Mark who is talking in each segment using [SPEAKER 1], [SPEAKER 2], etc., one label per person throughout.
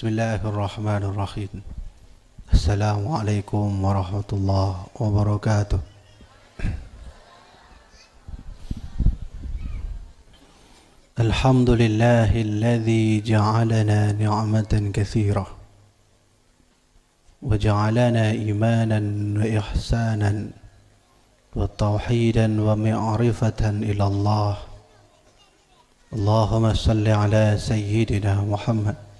[SPEAKER 1] Bismillahirrahmanirrahim. Assalamualaikum warahmatullahi wabarakatuh. Alhamdulillahilladzi ja'alana ni'matan katsirah wa ja'alana imanan wa ihsanan wa tauhidan wa ma'rifatan ila Allah. Allahumma salli ala sayyidina Muhammad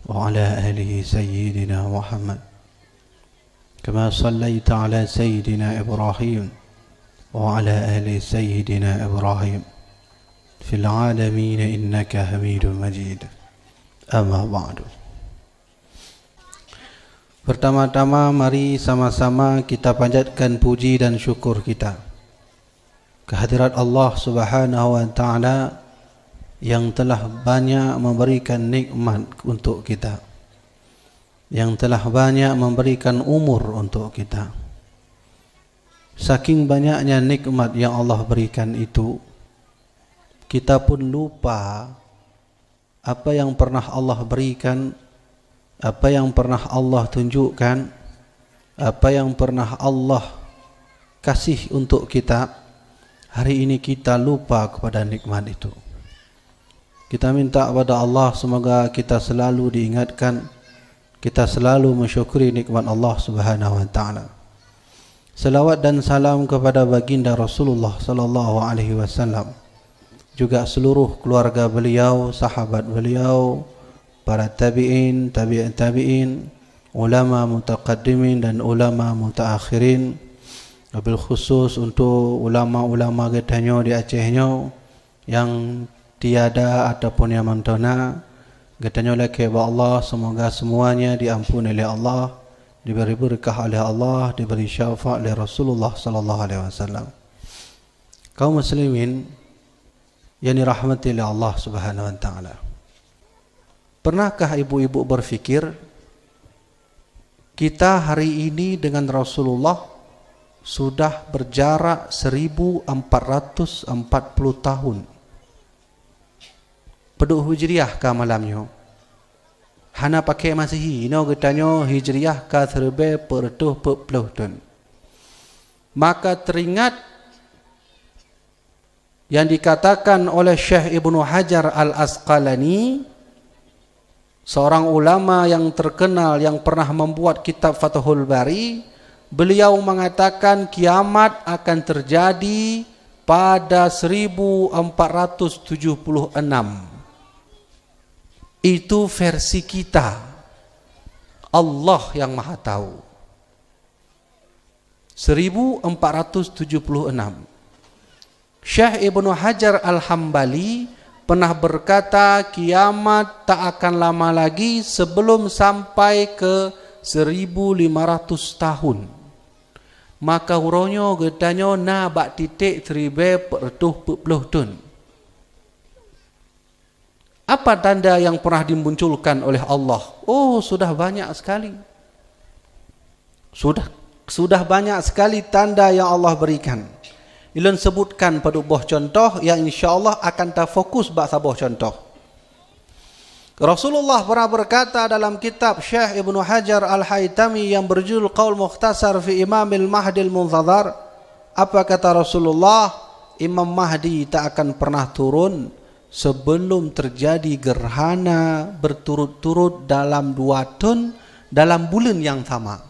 [SPEAKER 1] وعلى آله سيدنا محمد كما صليت على سيدنا إبراهيم وعلى آل سيدنا إبراهيم في العالمين إنك حميد مجيد. أما بعد. Pertama-tama mari sama-sama kita panjatkan puji dan syukur kita kehadirat Allah Subhanahu wa taala yang telah banyak memberikan nikmat untuk kita, yang telah banyak memberikan umur untuk kita. Saking banyaknya nikmat yang Allah berikan itu, kita pun lupa apa yang pernah Allah berikan, apa yang pernah Allah tunjukkan, apa yang pernah Allah kasih untuk kita. Hari ini kita lupa kepada nikmat itu. Kita minta kepada Allah semoga kita selalu diingatkan, kita selalu mensyukuri nikmat Allah Subhanahu wa taala. Selawat dan salam kepada baginda Rasulullah sallallahu alaihi wasallam, juga seluruh keluarga beliau, sahabat beliau, para tabi'in, tabi'in tabi'in, ulama mutaqaddimin dan ulama mutaakhirin. Wabil khusus untuk ulama-ulama getanyo di Acehnya yang tiada ataupun yang mentona, katanya oleh kepada Allah, semoga semuanya diampuni oleh Allah, diberi berkah oleh Allah, diberi syafaat oleh Rasulullah sallallahu alaihi wasallam. Kaum muslimin yang dirahmati oleh Allah Subhanahu wa taala. Pernahkah ibu-ibu berfikir kita hari ini dengan Rasulullah sudah berjarak 1440 tahun? Peduk hijriah ka malamnya. Hana pakai Masihi, no getanyo hijriah ka terbe pertuh pepuluh tahun. Maka teringat yang dikatakan oleh Syekh Ibnu Hajar Al-Asqalani, seorang ulama yang terkenal yang pernah membuat kitab Fathul Bari. Beliau mengatakan kiamat akan terjadi pada 1476. Itu versi kita. Allah yang Maha Tahu. 1476. Syekh Ibnu Hajar Al-Hambali pernah berkata kiamat tak akan lama lagi sebelum sampai ke 1500 tahun. Maka uronyo getanyo na bak titik 1440 tahun. Apa tanda yang pernah dimunculkan oleh Allah? Oh, sudah banyak sekali. Sudah banyak sekali tanda yang Allah berikan. Ilun sebutkan pada buah contoh yang insya-Allah akan terfokus bak sebuah contoh. Rasulullah pernah berkata dalam kitab Syekh Ibnu Hajar Al-Haytami yang berjudul Qaul Mukhtasar fi Imamil Mahdil Munzadhar. Apa kata Rasulullah? Imam Mahdi tak akan pernah turun sebelum terjadi gerhana berturut-turut dalam 2 tahun dalam bulan yang sama.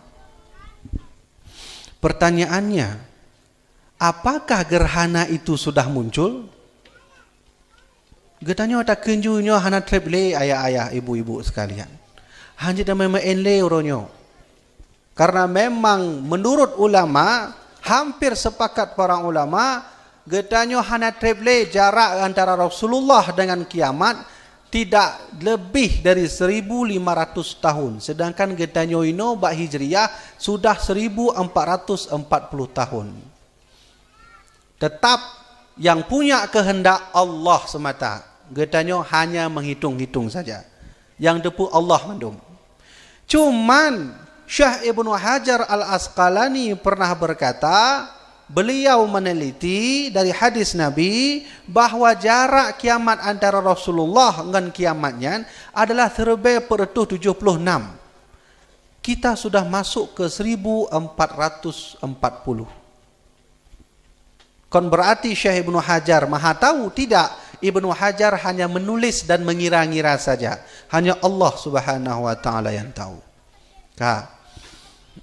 [SPEAKER 1] Pertanyaannya, apakah gerhana itu sudah muncul? Getanya tak kenjunya hana treble ayah-ayah ibu-ibu sekalian. Hanya dah memang enle uronyo. Karena memang menurut ulama, hampir sepakat para ulama, getanyo hana treble jarak antara Rasulullah dengan kiamat tidak lebih dari 1500 tahun. Sedangkan getanyo ino bak hijriyah sudah 1440 tahun. Tetap yang punya kehendak Allah semata. Getanyo hanya menghitung-hitung saja. Yang depu Allah mandum. Cuman Syekh Ibnu Hajar Al-Asqalani pernah berkata beliau meneliti dari hadis Nabi bahawa jarak kiamat antara Rasulullah dengan kiamatnya adalah 376. Kita sudah masuk ke 1440. Kon berarti Syekh Ibnu Hajar maha tahu? Tidak. Ibnu Hajar hanya menulis dan mengira-ngira saja. Hanya Allah Subhanahu wa taala yang tahu.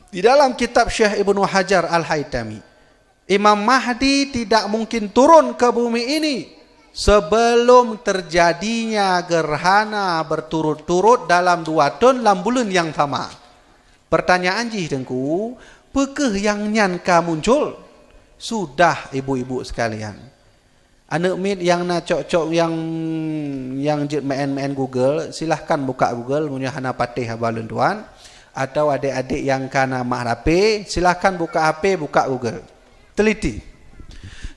[SPEAKER 1] Di dalam kitab Syekh Ibnu Hajar Al-Haytami, Imam Mahdi tidak mungkin turun ke bumi ini sebelum terjadinya gerhana berturut-turut dalam 2 tahun dalam bulan yang sama. Pertanyaan jih dengku, apakah yang nyanka muncul? Sudah ibu-ibu sekalian. Anak mid yang nak cok-cok yang main Google, silahkan buka Google punya hana patih balun tuan. Atau adik-adik yang kana mak HP, silahkan buka HP, buka Google. Teliti.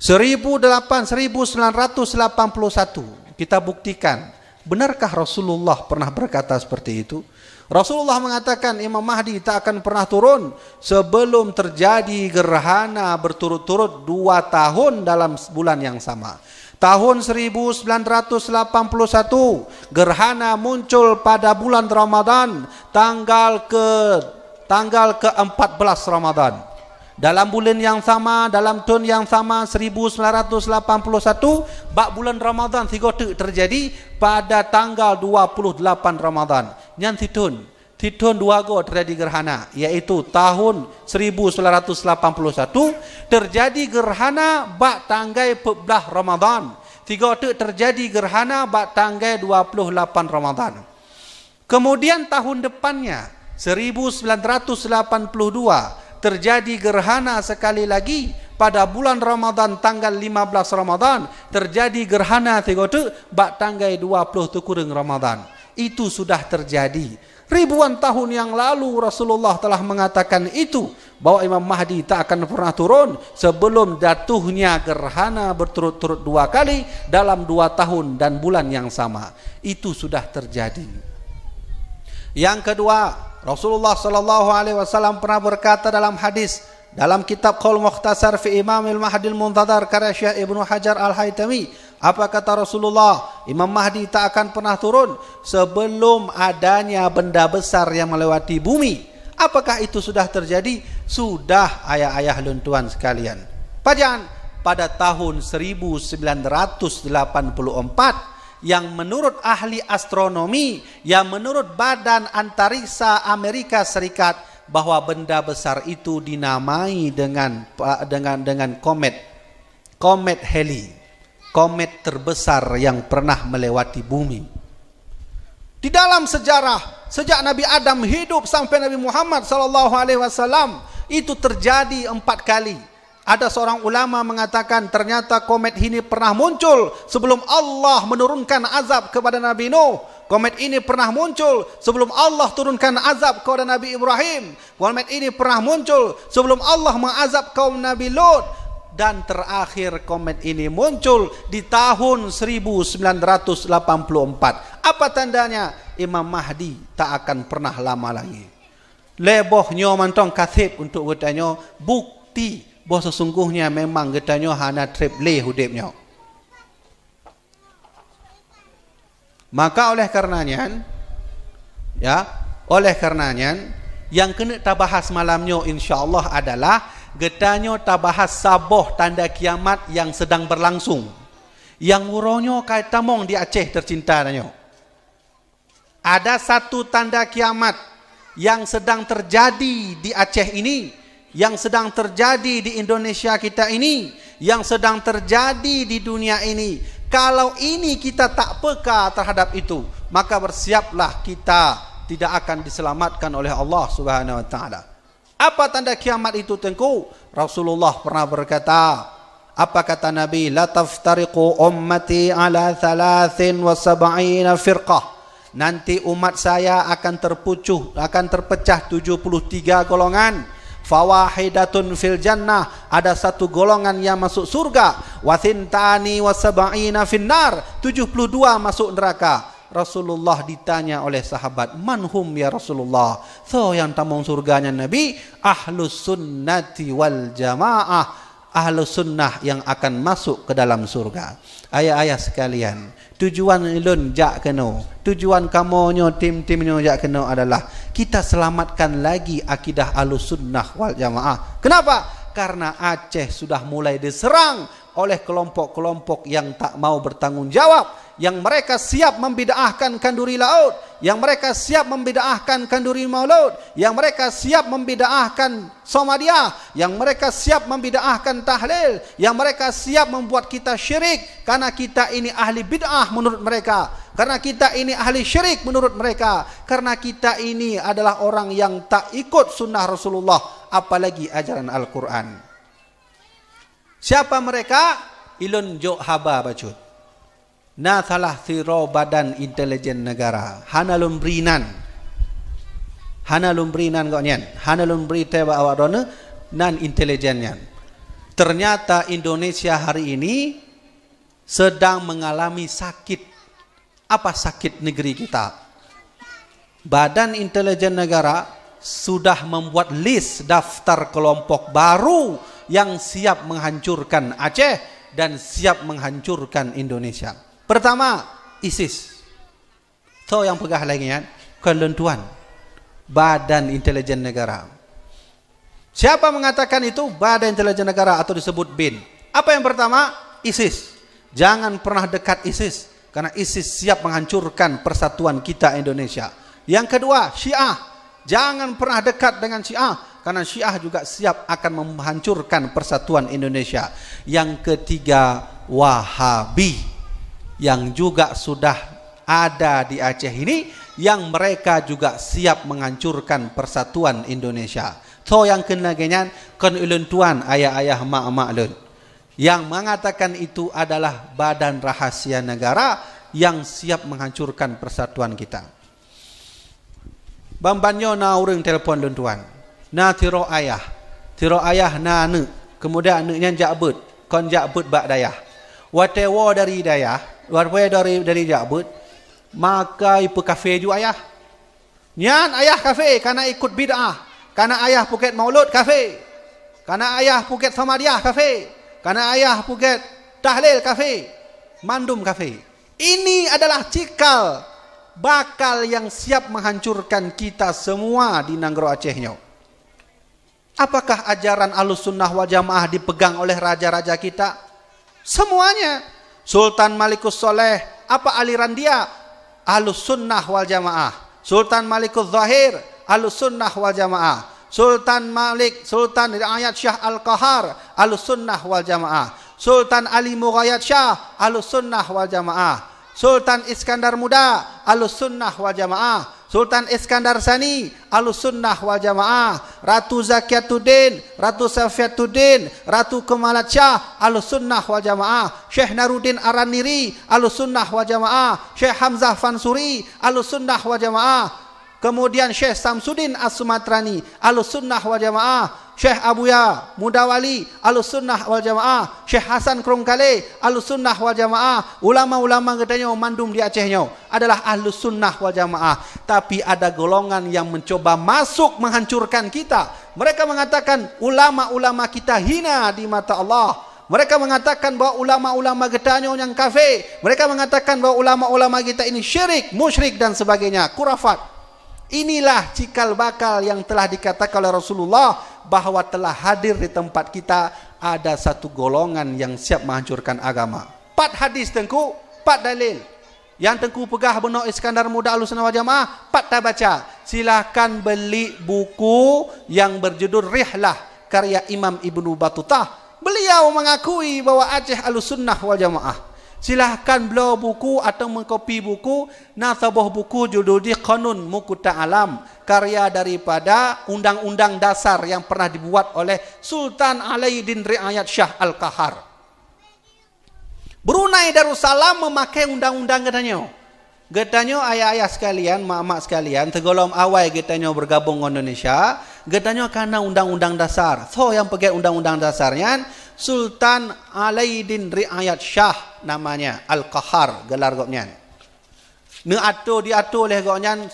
[SPEAKER 1] 1981 kita buktikan, benarkah Rasulullah pernah berkata seperti itu? Rasulullah mengatakan Imam Mahdi tak akan pernah turun sebelum terjadi gerhana berturut-turut 2 tahun dalam bulan yang sama. Tahun 1981 gerhana muncul pada bulan Ramadan tanggal ke-14 Ramadan. Dalam bulan yang sama, dalam tahun yang sama 1981, bak bulan Ramadan terjadi pada tanggal 28 Ramadan. Yang tahun 2 go terjadi gerhana, yaitu tahun 1981 terjadi gerhana bak tanggal 14 Ramadan. 3 terjadi gerhana bak tanggal 28 Ramadan. Kemudian tahun depannya 1982 terjadi gerhana sekali lagi pada bulan Ramadan tanggal 15 Ramadan, terjadi gerhana 3 bak tanggal 20 kurang Ramadan. Itu sudah terjadi. Ribuan tahun yang lalu Rasulullah telah mengatakan itu, bahwa Imam Mahdi tak akan pernah turun sebelum jatuhnya gerhana berturut-turut 2 kali dalam 2 tahun dan bulan yang sama. Itu sudah terjadi. Yang kedua, Rasulullah sallallahu alaihi wasallam pernah berkata dalam hadis dalam kitab Qaul Mukhtasar fi Imamil Mahdi Al-Muntadhar karya Syekh Ibnu Hajar Al-Haytami. Apa kata Rasulullah? Imam Mahdi tak akan pernah turun sebelum adanya benda besar yang melewati bumi. Apakah itu sudah terjadi? Sudah, ayah-ayah luntuan sekalian. Pada tahun 1984 yang menurut ahli astronomi, yang menurut Badan Antariksa Amerika Serikat, bahwa benda besar itu dinamai dengan komet Halley, komet terbesar yang pernah melewati bumi. Di dalam sejarah, sejak Nabi Adam hidup sampai Nabi Muhammad SAW, itu terjadi 4 kali. Ada seorang ulama mengatakan ternyata komet ini pernah muncul sebelum Allah menurunkan azab kepada Nabi Nuh. Komet ini pernah muncul sebelum Allah turunkan azab kepada Nabi Ibrahim. Komet ini pernah muncul sebelum Allah mengazab kaum Nabi Lut. Dan terakhir komet ini muncul di tahun 1984. Apa tandanya? Imam Mahdi tak akan pernah lama lagi. Lebohnya mantong kathib untuk bertanya bukti bahawa sesungguhnya memang getanya hana trip leh hudipnya. Maka oleh karenanya yang kena tabahas malamnya insya-Allah adalah getanya tabahas saboh tanda kiamat yang sedang berlangsung. Yang uronyo kait tamong di Aceh tercinta nanyo. Ada satu tanda kiamat yang sedang terjadi di Aceh ini, yang sedang terjadi di Indonesia kita ini, yang sedang terjadi di dunia ini. Kalau ini kita tak peka terhadap itu, maka bersiaplah kita tidak akan diselamatkan oleh Allah Subhanahu wa taala. Apa tanda kiamat itu tengku? Rasulullah pernah berkata, apa kata Nabi? La taftariqu ummati ala 73 firqah. Nanti umat saya akan terpecah 73 golongan. Fawahidatun fil jannah, ada satu golongan yang masuk surga. Wa thintani wa sab'ina finnar, 72 masuk neraka. Rasulullah ditanya oleh sahabat, manhum ya Rasulullah? So yang tamong surganya Nabi, ahlus sunnati wal jamaah, ahlu sunnah yang akan masuk ke dalam surga. Ayah-ayah sekalian, tujuan ilun jak kena, tujuan kamonyo tim-timnyo jak kena adalah kita selamatkan lagi akidah ahlu sunnah wal jamaah. Kenapa? Karena Aceh sudah mulai diserang oleh kelompok-kelompok yang tak mau bertanggung jawab, yang mereka siap membid'ahkan kanduri laut, yang mereka siap membid'ahkan kanduri maulud, yang mereka siap membid'ahkan Somadiyah, yang mereka siap membid'ahkan tahlil, yang mereka siap membuat kita syirik karena kita ini ahli bid'ah menurut mereka, karena kita ini ahli syirik menurut mereka, karena kita ini adalah orang yang tak ikut sunnah Rasulullah, apalagi ajaran Al-Quran. Siapa mereka? Ilun jok haba bacut. Na salah siro badan intelijen negara. Hanalum brinan. Hanalum brinan kau nyan. Hanalum berita awak dona nan intelijennya. Ternyata Indonesia hari ini sedang mengalami sakit. Apa sakit negeri kita? Badan intelijen negara sudah membuat list daftar kelompok baru yang siap menghancurkan Aceh dan siap menghancurkan Indonesia. Pertama, ISIS. So yang pegah lagi kan, kelentuan Badan Intelijen Negara. Siapa mengatakan itu? Badan Intelijen Negara atau disebut BIN. Apa yang pertama? ISIS. Jangan pernah dekat ISIS karena ISIS siap menghancurkan persatuan kita Indonesia. Yang kedua, Syiah. Jangan pernah dekat dengan Syiah karena Syiah juga siap akan menghancurkan persatuan Indonesia. Yang ketiga, Wahabi yang juga sudah ada di Aceh ini, yang mereka juga siap menghancurkan persatuan Indonesia. So yang kena genyan kan ulun tuan ayah-ayah mak-mak ulun yang mengatakan itu adalah badan rahasia negara yang siap menghancurkan persatuan kita. Bambanyo na urang telefon ulun tuan. Na tiro ayah na anu, kemudian anunya jakbut, kon jakbut bak dayah. Watewo dari dayah, warwe dari jakbut, maka ipu kafe ju ayah. Nyan ayah kafe karena ikut bid'ah, karena ayah Phuket Maulud kafe, karena ayah Phuket Samadiyah kafe, karena ayah Phuket Tahlil kafe, Mandum kafe. Ini adalah cikal bakal yang siap menghancurkan kita semua di Nanggro Acehnya. Apakah ajaran Ahlussunnah wal Jamaah dipegang oleh raja-raja kita? Semuanya. Sultan Malikus Soleh, apa aliran dia? Ahlussunnah wal Jamaah. Sultan Malikus Zahir, Ahlussunnah wal Jamaah. Sultan Riayat Shah Al-Qahar, Ahlussunnah wal Jamaah. Sultan Ali Mughayat Shah, Ahlussunnah wal Jamaah. Sultan Iskandar Muda, Ahlussunnah wal Jamaah. Sultan Iskandar Sani, Ahlussunnah wal Jamaah. Ratu Zakiatuddin, Ratu Safiatuddin, Ratu Kemalat Shah, Ahlussunnah wal Jamaah. Syekh Naruddin Araniri, Ahlussunnah wal Jamaah. Syekh Hamzah Fansuri, Ahlussunnah wal Jamaah. Kemudian Syekh Samsudin As-Sumatrani, Ahlussunnah wal Jamaah. Syekh Abuya Mudawali, Ahlussunnah wal Jamaah. Syekh Hasan Krongkale, Ahlussunnah wal Jamaah. Ulama-ulama katanya mandum di Acehnya adalah Ahlussunnah wal Jamaah. Tapi ada golongan yang mencoba masuk menghancurkan kita. Mereka mengatakan ulama-ulama kita hina di mata Allah. Mereka mengatakan bahwa ulama-ulama getanya yang kafir. Mereka mengatakan bahwa ulama-ulama kita ini syirik, musyrik dan sebagainya, kurafat. Inilah cikal bakal yang telah dikatakan oleh Rasulullah bahwa telah hadir di tempat kita ada satu golongan yang siap menghancurkan agama. 4 hadis tengku, 4 dalil. Yang tengku pegah benar Iskandar Muda Ahlussunnah wal Jamaah, 4 tak baca. Silakan beli buku yang berjudul Rihlah karya Imam Ibnu Battutah. Beliau mengakui bahwa Aceh Ahlussunnah wal Jamaah. Silahkan beli buku atau mengkopi buku. Sebuah buku judul di Qanun Muqta Alam, karya daripada undang-undang dasar yang pernah dibuat oleh Sultan Alauddin Riayat Shah Al-Qahar. Brunei Darussalam memakai undang-undang katanya. Katanya ayah-ayah sekalian, mak-mak sekalian, tergolong awal katanya bergabung dengan Indonesia. Katanya karena undang-undang dasar. So yang pakai undang-undang dasarnya Sultan Alauddin Riayat Shah namanya, Al-Qahar gelar gopnya. Diatur oleh gopnya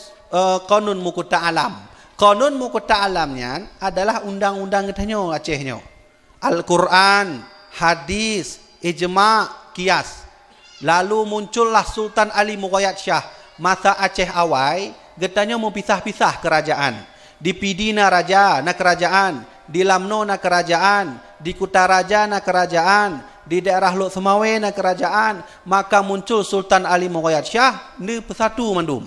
[SPEAKER 1] Qanun Muqta Alam. Qanun Muqta Alamnya adalah undang-undang katanya Acehnya. Al-Quran, hadis, ijma', qiyas. Lalu muncullah Sultan Ali Mughayat Shah masa Aceh Awai, getanya mau pisah-pisah kerajaan. Di Pidina raja na kerajaan, di Lamno na kerajaan, di Kutaraja na kerajaan, di daerah Lok Semawe na kerajaan. Maka muncul Sultan Ali Mughayat Shah ni persatu mandum.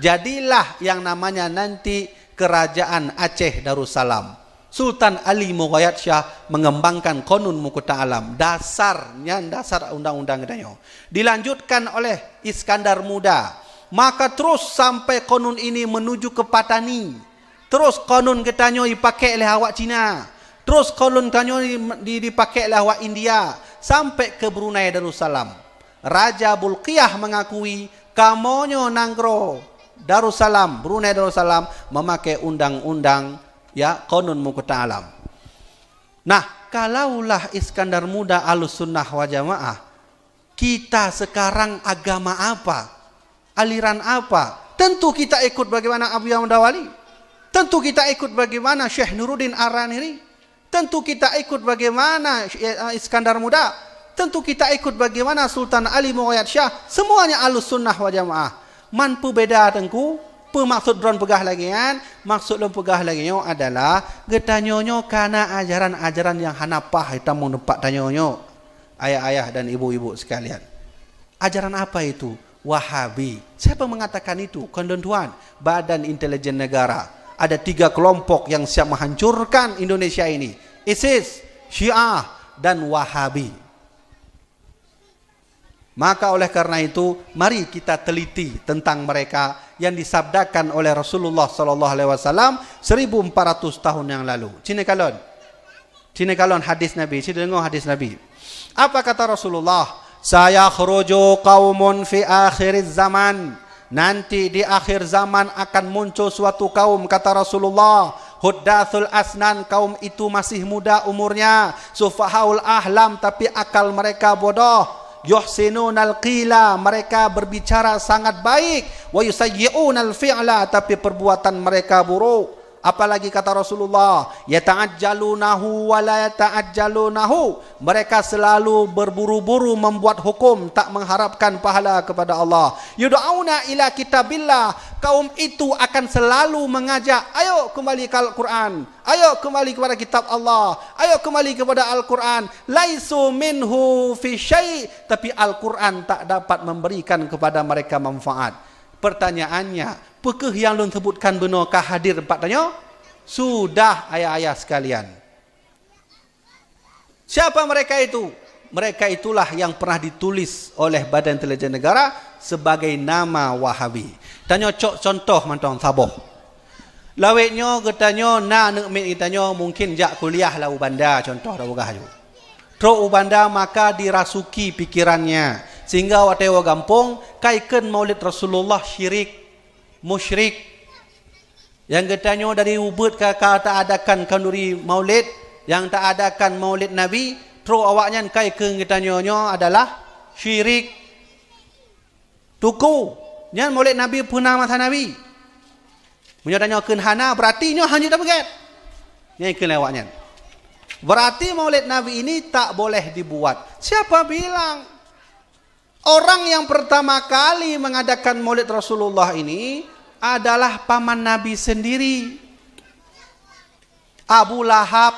[SPEAKER 1] Jadilah yang namanya nanti Kerajaan Aceh Darussalam. Sultan Ali Mughayat Shah mengembangkan Qanun Muqta Alam, dasarnya dasar undang-undang gedanya. Dilanjutkan oleh Iskandar Muda. Maka terus sampai Qanun ini menuju ke Patani. Terus Qanun gedanya dipakai oleh awak Cina. Terus Qanun gedanya dipakai oleh awak India sampai ke Brunei Darussalam. Raja Bulqiyah mengakui kamonyo nangro Darussalam, Brunei Darussalam memakai undang-undang ya Qanun Muqta Alam. Nah, kalaulah Iskandar Muda Ahlussunnah wal Jamaah, kita sekarang agama apa? Aliran apa? Tentu kita ikut bagaimana Abu Yahya Mudawali. Tentu kita ikut bagaimana Syekh Nuruddin Ar-Raniri. Tentu kita ikut bagaimana Iskandar Muda. Tentu kita ikut bagaimana Sultan Ali Mughayat Shah. Semuanya Ahlussunnah wal Jamaah. Man beda tengku, maksud dron pegah lagi kan? Maksud dron pegah lagi adalah getanyonyo karena ajaran-ajaran yang hanapah kita mau nempak tanyonyo ayah-ayah dan ibu-ibu sekalian. Ajaran apa itu? Wahabi. Siapa mengatakan itu? Tuan, Badan Intelijen Negara. Ada 3 kelompok yang siap menghancurkan Indonesia ini. ISIS, Syiah, dan Wahabi. Maka oleh karena itu, mari kita teliti tentang mereka yang disabdakan oleh Rasulullah sallallahu alaihi wasallam 1400 tahun yang lalu. Cine kalon hadis Nabi, cine dengar hadis Nabi. Apa kata Rasulullah? Saya khuruju qaumun fi akhiriz zaman. Nanti di akhir zaman akan muncul suatu kaum, kata Rasulullah, huddathul asnan, kaum itu masih muda umurnya, sufahaul ahlam, tapi akal mereka bodoh. Yuhsinunal qila, mereka berbicara sangat baik, wa yusayyi'unal fi'la, tapi perbuatan mereka buruk. Apalagi kata Rasulullah, yata'ajjalunahu wa la yata'ajjalunahu, mereka selalu berburu-buru membuat hukum, tak mengharapkan pahala kepada Allah. Yud'auna ila kitabillah, kaum itu akan selalu mengajak, ayo kembali ke Al-Quran, ayo kembali kepada kitab Allah, ayo kembali kepada Al-Quran. Laisu minhu fi syai', tapi Al-Quran tak dapat memberikan kepada mereka manfaat. Pertanyaannya, apakah yang lu sebutkan benarkah hadir empat tanya? Sudah ayah-ayah sekalian. Siapa mereka itu? Mereka itulah yang pernah ditulis oleh Badan Intelijen Negara sebagai nama Wahabi. Tanya contoh mantong Saboh. Lawetnya getanya na nekmit itanya mungkin jak kuliah lah ubanda contoh dah bogah ju. Tro ubanda maka dirasuki pikirannya sehingga watewa gampung kaiken Maulid Rasulullah syirik, musyrik. Yang getanya dari ubud kakak tak adakan kanduri Maulid, yang tak adakan Maulid Nabi, tro awaknya kaiken getanya adalah syirik. Tuku, nyan Maulid Nabi punah masa Nabi. Menyatanya kenhana berarti nyo hanya tak begitu. Yang ikut lewatnya. Berarti Maulid Nabi ini tak boleh dibuat. Siapa bilang? Orang yang pertama kali mengadakan Maulid Rasulullah ini adalah paman Nabi sendiri. Abu Lahab.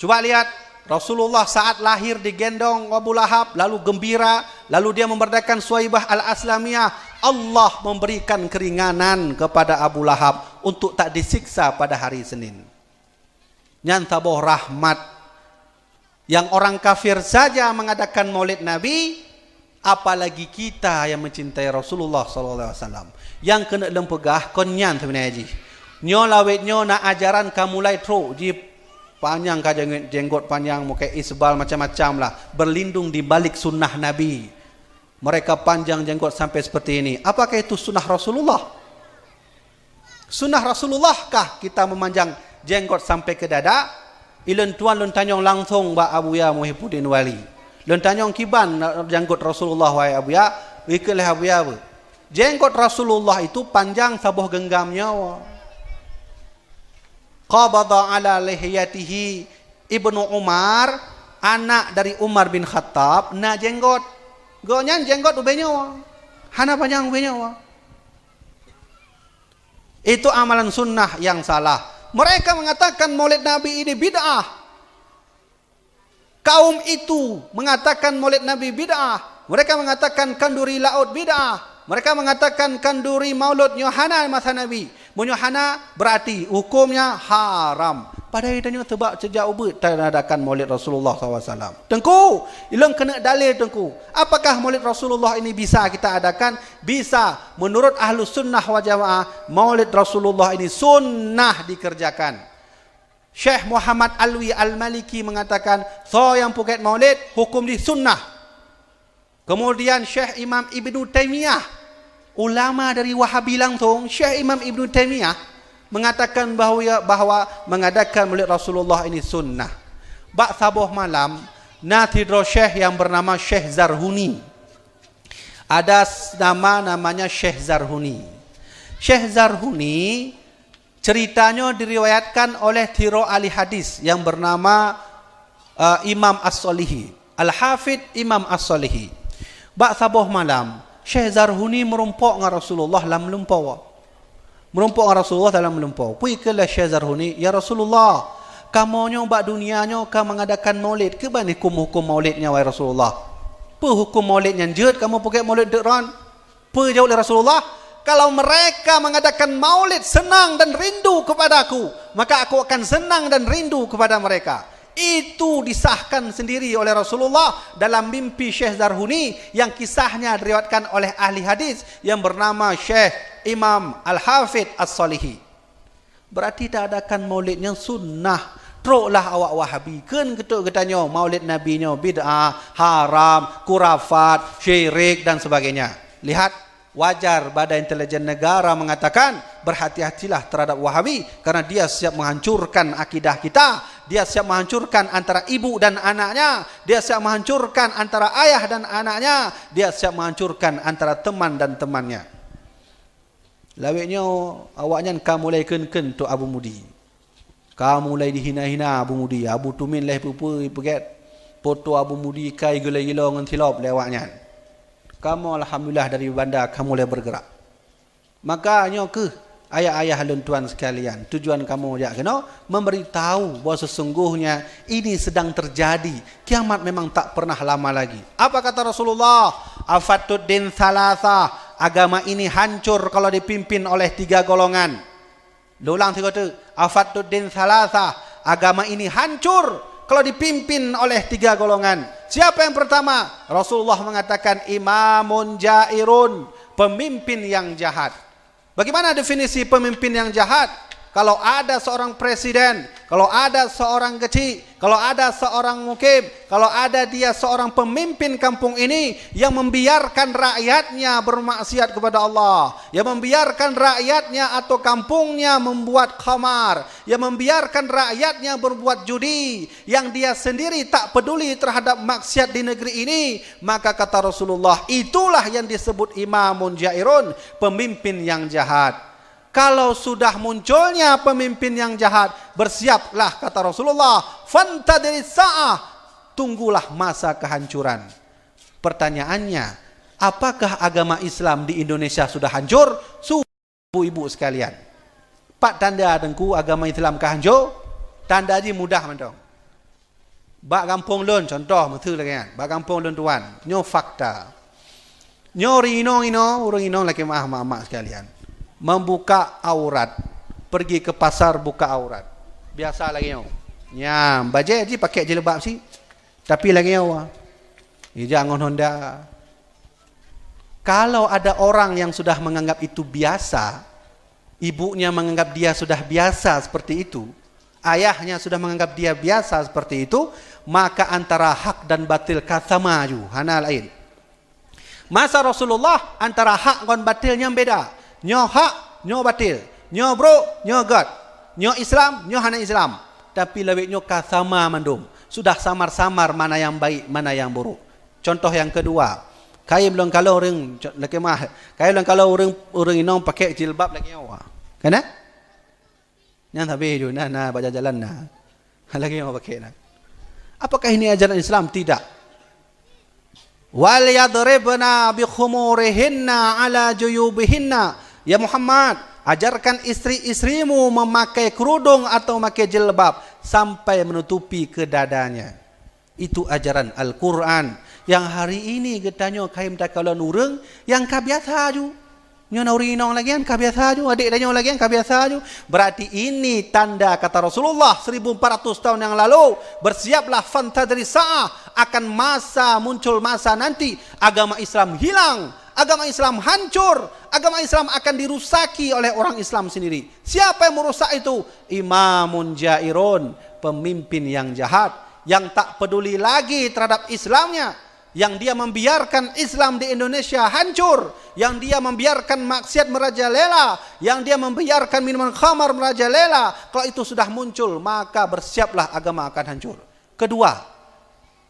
[SPEAKER 1] Coba lihat, Rasulullah saat lahir digendong Abu Lahab, lalu gembira, lalu dia memerdekakan Suwaibah al-Aslamiyah. Allah memberikan keringanan kepada Abu Lahab untuk tak disiksa pada hari Senin. Nyantaboh rahmat. Yang orang kafir saja mengadakan Maulid Nabi, apalagi kita yang mencintai Rasulullah SAW. Yang kena lempegah konyan sebenarnya ji. Nyo lawet nyo na ajaran kamulai tro ji panjang ka jenggot panjang muka isbal macam-macam lah, berlindung di balik sunnah Nabi. Mereka panjang jenggot sampai seperti ini. Apakah itu sunnah Rasulullah? Sunnah Rasulullah kah kita memanjang jenggot sampai ke dada? Ilen tuan lun tanyong langsung ba Abu Ya Muhyiddin Wali. Lun tanyong kiban jenggot Rasulullah wa Abu Ya, wikil Abu Ya. Jenggot Rasulullah itu panjang sabuh genggamnya. Qabada ala lihiyatihi, Ibnu Umar, anak dari Umar bin Khattab, na jenggot. Gonyan jenggot ubenya wa. Hana panjang ubenya wa. Itu amalan sunnah yang salah. Mereka mengatakan maulid Nabi ini bid'ah. Kaum itu mengatakan maulid Nabi bid'ah. Mereka mengatakan kanduri laut bid'ah. Mereka mengatakan kanduri maulud Yohana masa Nabi. Yohana berarti hukumnya haram. Padahal dia tebak sejak ubud tak adakan maulid Rasulullah SAW. Tengku, ilang kena dalil tengku. Apakah maulid Rasulullah ini bisa kita adakan? Bisa. Menurut Ahlus Sunnah wal Jamaah, maulid Rasulullah ini sunnah dikerjakan. Syekh Muhammad Alwi Al-Maliki mengatakan, so yang puket maulid hukum di sunnah. Kemudian Syekh Imam Ibnu Taimiyah, ulama dari Wahabi langsung, Syekh Imam Ibnu Taimiyah mengatakan bahawa mengadakan maulid Rasulullah ini sunnah. Bak sabuh malam, natidro Syekh yang bernama Syekh Zarhuni. Ada namanya Syekh Zarhuni. Syekh Zarhuni ceritanya diriwayatkan oleh tiro ahli hadis yang bernama Imam As-Solihi, Al-Hafidh Imam As-Solihi. Bak sabuh malam, Syekh Zarhuni merumpok dengan Rasulullah dalam melumpau. Merumpok dengan Rasulullah dalam melumpau. Pergi ke Syekh Zarhuni, ya Rasulullah, kamu nyobak dunianya, kamu mengadakan maulid. Ke mana hukum maulidnya, wahai Rasulullah? Apa hukum maulidnya? Jad, kamu pakai maulid dekran? Apa jawab oleh Rasulullah? Kalau mereka mengadakan maulid senang dan rindu kepadaku, maka aku akan senang dan rindu kepada mereka. Itu disahkan sendiri oleh Rasulullah dalam mimpi Syekh Zarhuni yang kisahnya diriwayatkan oleh ahli hadis yang bernama Syekh Imam Al-Hafidh As-Solihi. Berarti tak adakan maulidnya sunnah. Teruklah awak Wahabi kan ketuk-ketanya maulid nabinya bid'ah, haram, kurafat, syirik dan sebagainya. Lihat, wajar Badan Intelijen Negara mengatakan berhati-hatilah terhadap Wahabi karena dia siap menghancurkan akidah kita. Dia siap menghancurkan antara ibu dan anaknya. Dia siap menghancurkan antara ayah dan anaknya. Dia siap menghancurkan antara teman dan temannya. Lawiknya awaknya kamu mulai ken-ken tu Abu Mudi. Kamu mulai dihina-hina Abu Mudi. Abu Tumin leh pupu peget foto Abu Mudi kai gila-gila ngan tilap lewaknya. Kamu alhamdulillah dari bandar kamu mulai bergerak. Makanya ke ayah-ayah dan tuan sekalian, tujuan kamu jak kena memberitahu bahawa sesungguhnya ini sedang terjadi. Kiamat memang tak pernah lama lagi. Apa kata Rasulullah? Afatuddin salasa, agama ini hancur kalau dipimpin oleh 3 golongan. Ulang 3 tu. Afatuddin salasa, agama ini hancur kalau dipimpin oleh 3 golongan. Siapa yang pertama? Rasulullah mengatakan imamun jairun, pemimpin yang jahat. Bagaimana definisi pemimpin yang jahat? Kalau ada seorang presiden, kalau ada seorang kecil, kalau ada seorang mukim, kalau ada dia seorang pemimpin kampung ini yang membiarkan rakyatnya bermaksiat kepada Allah, yang membiarkan rakyatnya atau kampungnya membuat khamar, yang membiarkan rakyatnya berbuat judi, yang dia sendiri tak peduli terhadap maksiat di negeri ini, maka kata Rasulullah, itulah yang disebut imamun jairun, pemimpin yang jahat. Kalau sudah munculnya pemimpin yang jahat, bersiaplah kata Rasulullah, fantadris sa'ah, tunggulah masa kehancuran. Pertanyaannya, apakah agama Islam di Indonesia sudah hancur? Ibu-ibu sekalian, pak tanda dengku agama Islam kehancur? Tanda je mudah mentong. Bak kampung lun contoh mentu lagi kan. Bak kampung lun tuan, nyo fakta. Nyo urang ino lagi mak sekalian. Membuka aurat, pergi ke pasar buka aurat, biasa lagi yo. Ya, baje je pakai jilbab sih, tapi lagi yo. Jangan Honda. Kalau ada orang yang sudah menganggap itu biasa, ibunya menganggap dia sudah biasa seperti itu, ayahnya sudah menganggap dia biasa seperti itu, maka antara hak dan batil kata maju, hana lain. Masa Rasulullah antara hak dan batilnya beda. Nyo hak, nyo batil. Nyo bro, nyo God. Nyo Islam, nyo hana Islam. Tapi lebih nyo kasama mandum. Sudah samar-samar mana yang baik, mana yang buruk. Contoh yang kedua. Kaya belum kalau orang lagi mah. Kaya belum kalau orang inong pakai jilbab lagi awak. Kena? Yang tapi itu nah baca jalan nah. Lagi yang pakai nak. Apakah ini ajaran Islam? Tidak. Wal yadribna bi khumurihinna ala juyubihinna. Ya Muhammad, ajarkan istri-istrimu memakai kerudung atau memakai jilbab sampai menutupi ke dadanya. Itu ajaran Al-Quran. Yang hari ini katanya kaim takalan urang yang kabiasa ju. Nyo nauri nong lagi kan kabiasa ju, adik danyo lagi kan kabiasa ju. Berarti ini tanda kata Rasulullah 1400 tahun yang lalu, bersiaplah fantadri sa'ah, akan muncul masa nanti agama Islam hilang, agama Islam hancur, agama Islam akan dirusaki oleh orang Islam sendiri. Siapa yang merusak itu? Imamun jairun, pemimpin yang jahat, yang tak peduli lagi terhadap Islamnya, yang dia membiarkan Islam di Indonesia hancur, yang dia membiarkan maksiat merajalela, yang dia membiarkan minuman khamar merajalela. Kalau itu sudah muncul, maka bersiaplah agama akan hancur. Kedua,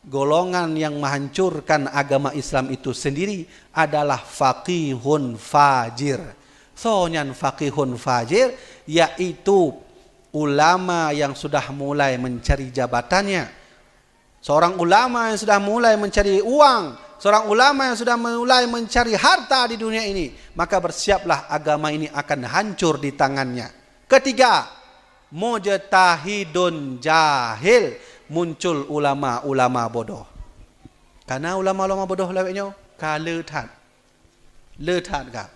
[SPEAKER 1] golongan yang menghancurkan agama Islam itu sendiri adalah faqihun fajir. Sonyan faqihun fajir, yaitu ulama yang sudah mulai mencari jabatannya. Seorang ulama yang sudah mulai mencari uang, seorang ulama yang sudah mulai mencari harta di dunia ini, maka bersiaplah agama ini akan hancur di tangannya. Ketiga, mujtahidun jahil, muncul ulama-ulama bodoh. Karena ulama-ulama bodoh lewatnya kaletat. Letat kah?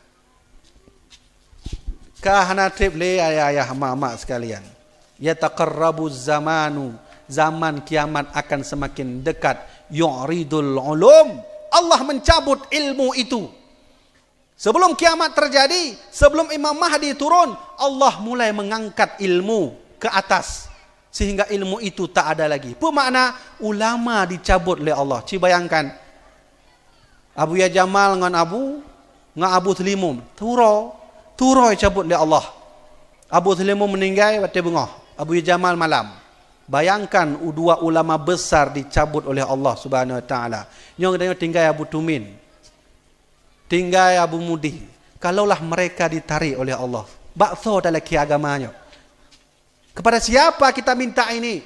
[SPEAKER 1] Kahana trip le ayah-ayah mak-mak sekalian. Yataqarrabu zamanu, zaman kiamat akan semakin dekat. Yu'ridul ulum, Allah mencabut ilmu itu. Sebelum kiamat terjadi, sebelum Imam Mahdi turun, Allah mulai mengangkat ilmu ke atas, sehingga ilmu itu tak ada lagi. Bermakna ulama dicabut oleh Allah. Ci bayangkan Abu Ya Jamal dengan Abu Tlimum turo dicabut oleh Allah. Abu Tlimum meninggal waktu bengah, Abu Ya Jamal malam. Bayangkan dua ulama besar dicabut oleh Allah Subhanahu wa taala. Nyong tinggal Abu Tumin, tinggal Abu Mudi. Kalaulah mereka ditarik oleh Allah, bakso dalam agamanya. Kepada siapa kita minta ini?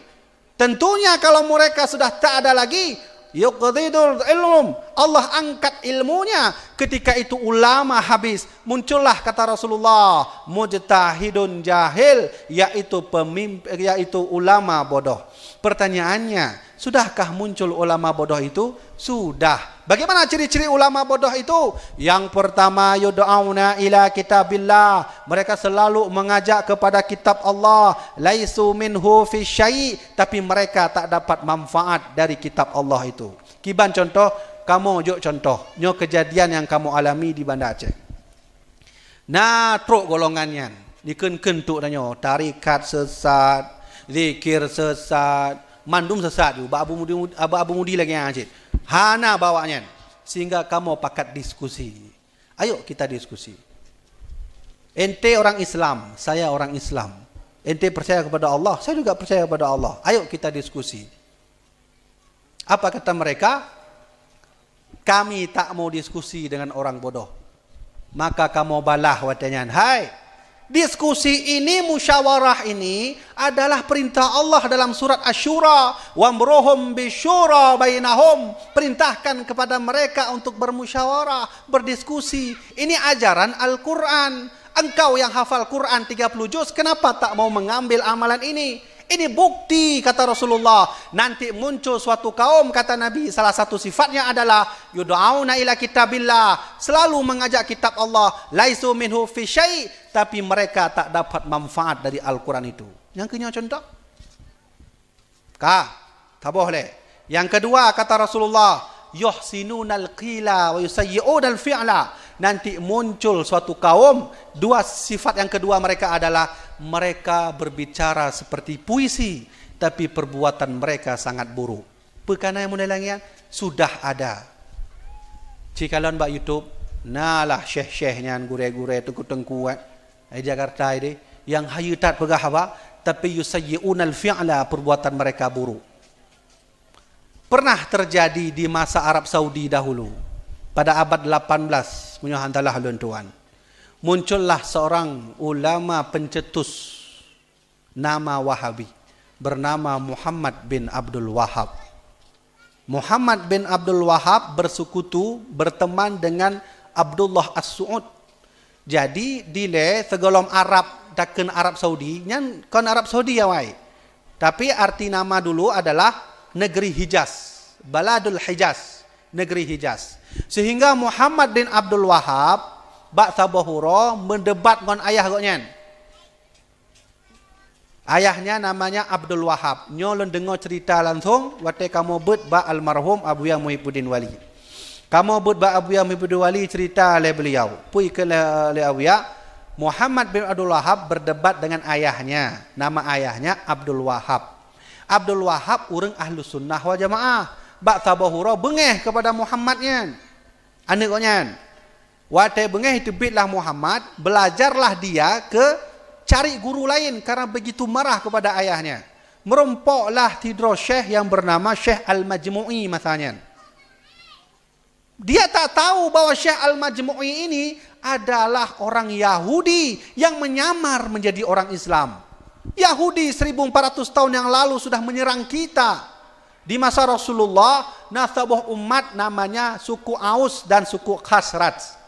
[SPEAKER 1] Tentunya kalau mereka sudah tak ada lagi, yuqdidul ilm, Allah angkat ilmunya. Ketika itu ulama habis, muncullah kata Rasulullah, mujtahidun jahil, yaitu ulama bodoh. Pertanyaannya, sudahkah muncul ulama bodoh itu? Sudah. Bagaimana ciri-ciri ulama bodoh itu? Yang pertama, yud'auna ila kitabillah, mereka selalu mengajak kepada kitab Allah. Laisu minhu fi syai', tapi mereka tak dapat manfaat dari kitab Allah itu. Kiban contoh, kamu juk contoh nyo kejadian yang kamu alami di Banda Aceh. Nah, truk golongannya dikeun-keun tuk danyo, tarikat sesat, zikir sesat, mandum sesat juga. Abu Mudi lagi yang Aceh. Hana bawanya, sehingga kamu pakat diskusi. Ayo kita diskusi. Ente orang Islam, saya orang Islam. Ente percaya kepada Allah, saya juga percaya kepada Allah. Ayo kita diskusi. Apa kata mereka? Kami tak mau diskusi dengan orang bodoh. Maka kamu balah watanya, hai, diskusi ini, musyawarah ini adalah perintah Allah dalam surat Asy-Syura, wamruhum bisyura bainahum, perintahkan kepada mereka untuk bermusyawarah, berdiskusi. Ini ajaran Al-Quran. Engkau yang hafal Quran 30 juz, kenapa tak mau mengambil amalan ini? Ini bukti kata Rasulullah. Nanti muncul suatu kaum, kata Nabi, salah satu sifatnya adalah yud'auna ila kitabillah, selalu mengajak kitab Allah. Laisu minhu fi syai', tapi mereka tak dapat manfaat dari Al-Quran itu. Yang kedua contoh, tak boleh. Yang kedua kata Rasulullah, yuhsinunal qila wa yusayyi'unal fi'la. Nanti muncul suatu kaum, dua sifat yang kedua mereka adalah mereka berbicara seperti puisi, tapi perbuatan mereka sangat buruk. Perkara yang mulai langian sudah ada. Cikalan bak YouTube, nalah syekh-syekhnya gure-gure tengku-tengkuat di Jakarta ini yang hayutat pegah apa, tapi yusayyi'unal fi'la, perbuatan mereka buruk. Pernah terjadi di masa Arab Saudi dahulu, pada abad 18, punya hantalah tuan. Muncullah seorang ulama pencetus nama Wahabi bernama Muhammad bin Abdul Wahab. Muhammad bin Abdul Wahab bersekutu, berteman dengan Abdullah As-Su'ud. Jadi dile segolom Arab daken Arab Saudi, nyan kon Arab Saudi ya wai. Tapi arti nama dulu adalah negeri Hijaz, Baladul Hijaz, negeri Hijaz. Sehingga Muhammad bin Abdul Wahab bak sabahuro mendebat dengan ayah goknyan. Ayahnya namanya Abdul Wahab. Nyo dengar cerita langsung waktu kamu bet ba almarhum Abu Yang Muhyiddin Wali. Kamu bet ba Abu Yang Muhyiddin Wali cerita oleh beliau. Pui ke le Abu Ya, Muhammad bin Abdul Wahab berdebat dengan ayahnya. Nama ayahnya Abdul Wahab. Abdul Wahab orang ahlu sunnah wal jamaah. Bak sabahura bengeh kepada Muhammadnya. Anak konyan. Waktu bengeh tebitlah Muhammad, belajarlah dia ke cari guru lain karena begitu marah kepada ayahnya. Merompoklah tidur syekh yang bernama Syekh Al-Majmu'i masanya. Dia tak tahu bahwa Syekh Al-Majmu'i ini adalah orang Yahudi yang menyamar menjadi orang Islam. Yahudi 1400 tahun yang lalu sudah menyerang kita. Di masa Rasulullah, nasabah umat namanya suku Aus dan suku Khazraj.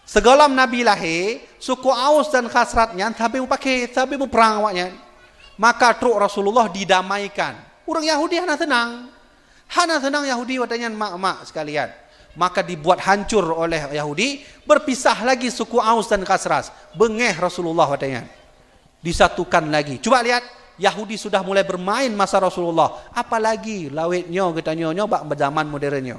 [SPEAKER 1] Segalam Nabi lahir, suku Aus dan Khazrajnya tapi pakai, tapi perang awaknya. Maka truk Rasulullah didamaikan. Orang Yahudi hana tenang. Hana tenang Yahudi watanya mak-mak sekalian. Maka dibuat hancur oleh Yahudi, berpisah lagi suku Aus dan Khazraj. Bengeh Rasulullah watanya. Disatukan lagi. Coba lihat, Yahudi sudah mulai bermain masa Rasulullah. Apalagi lawetnya kita nyonya bak zaman modernnya.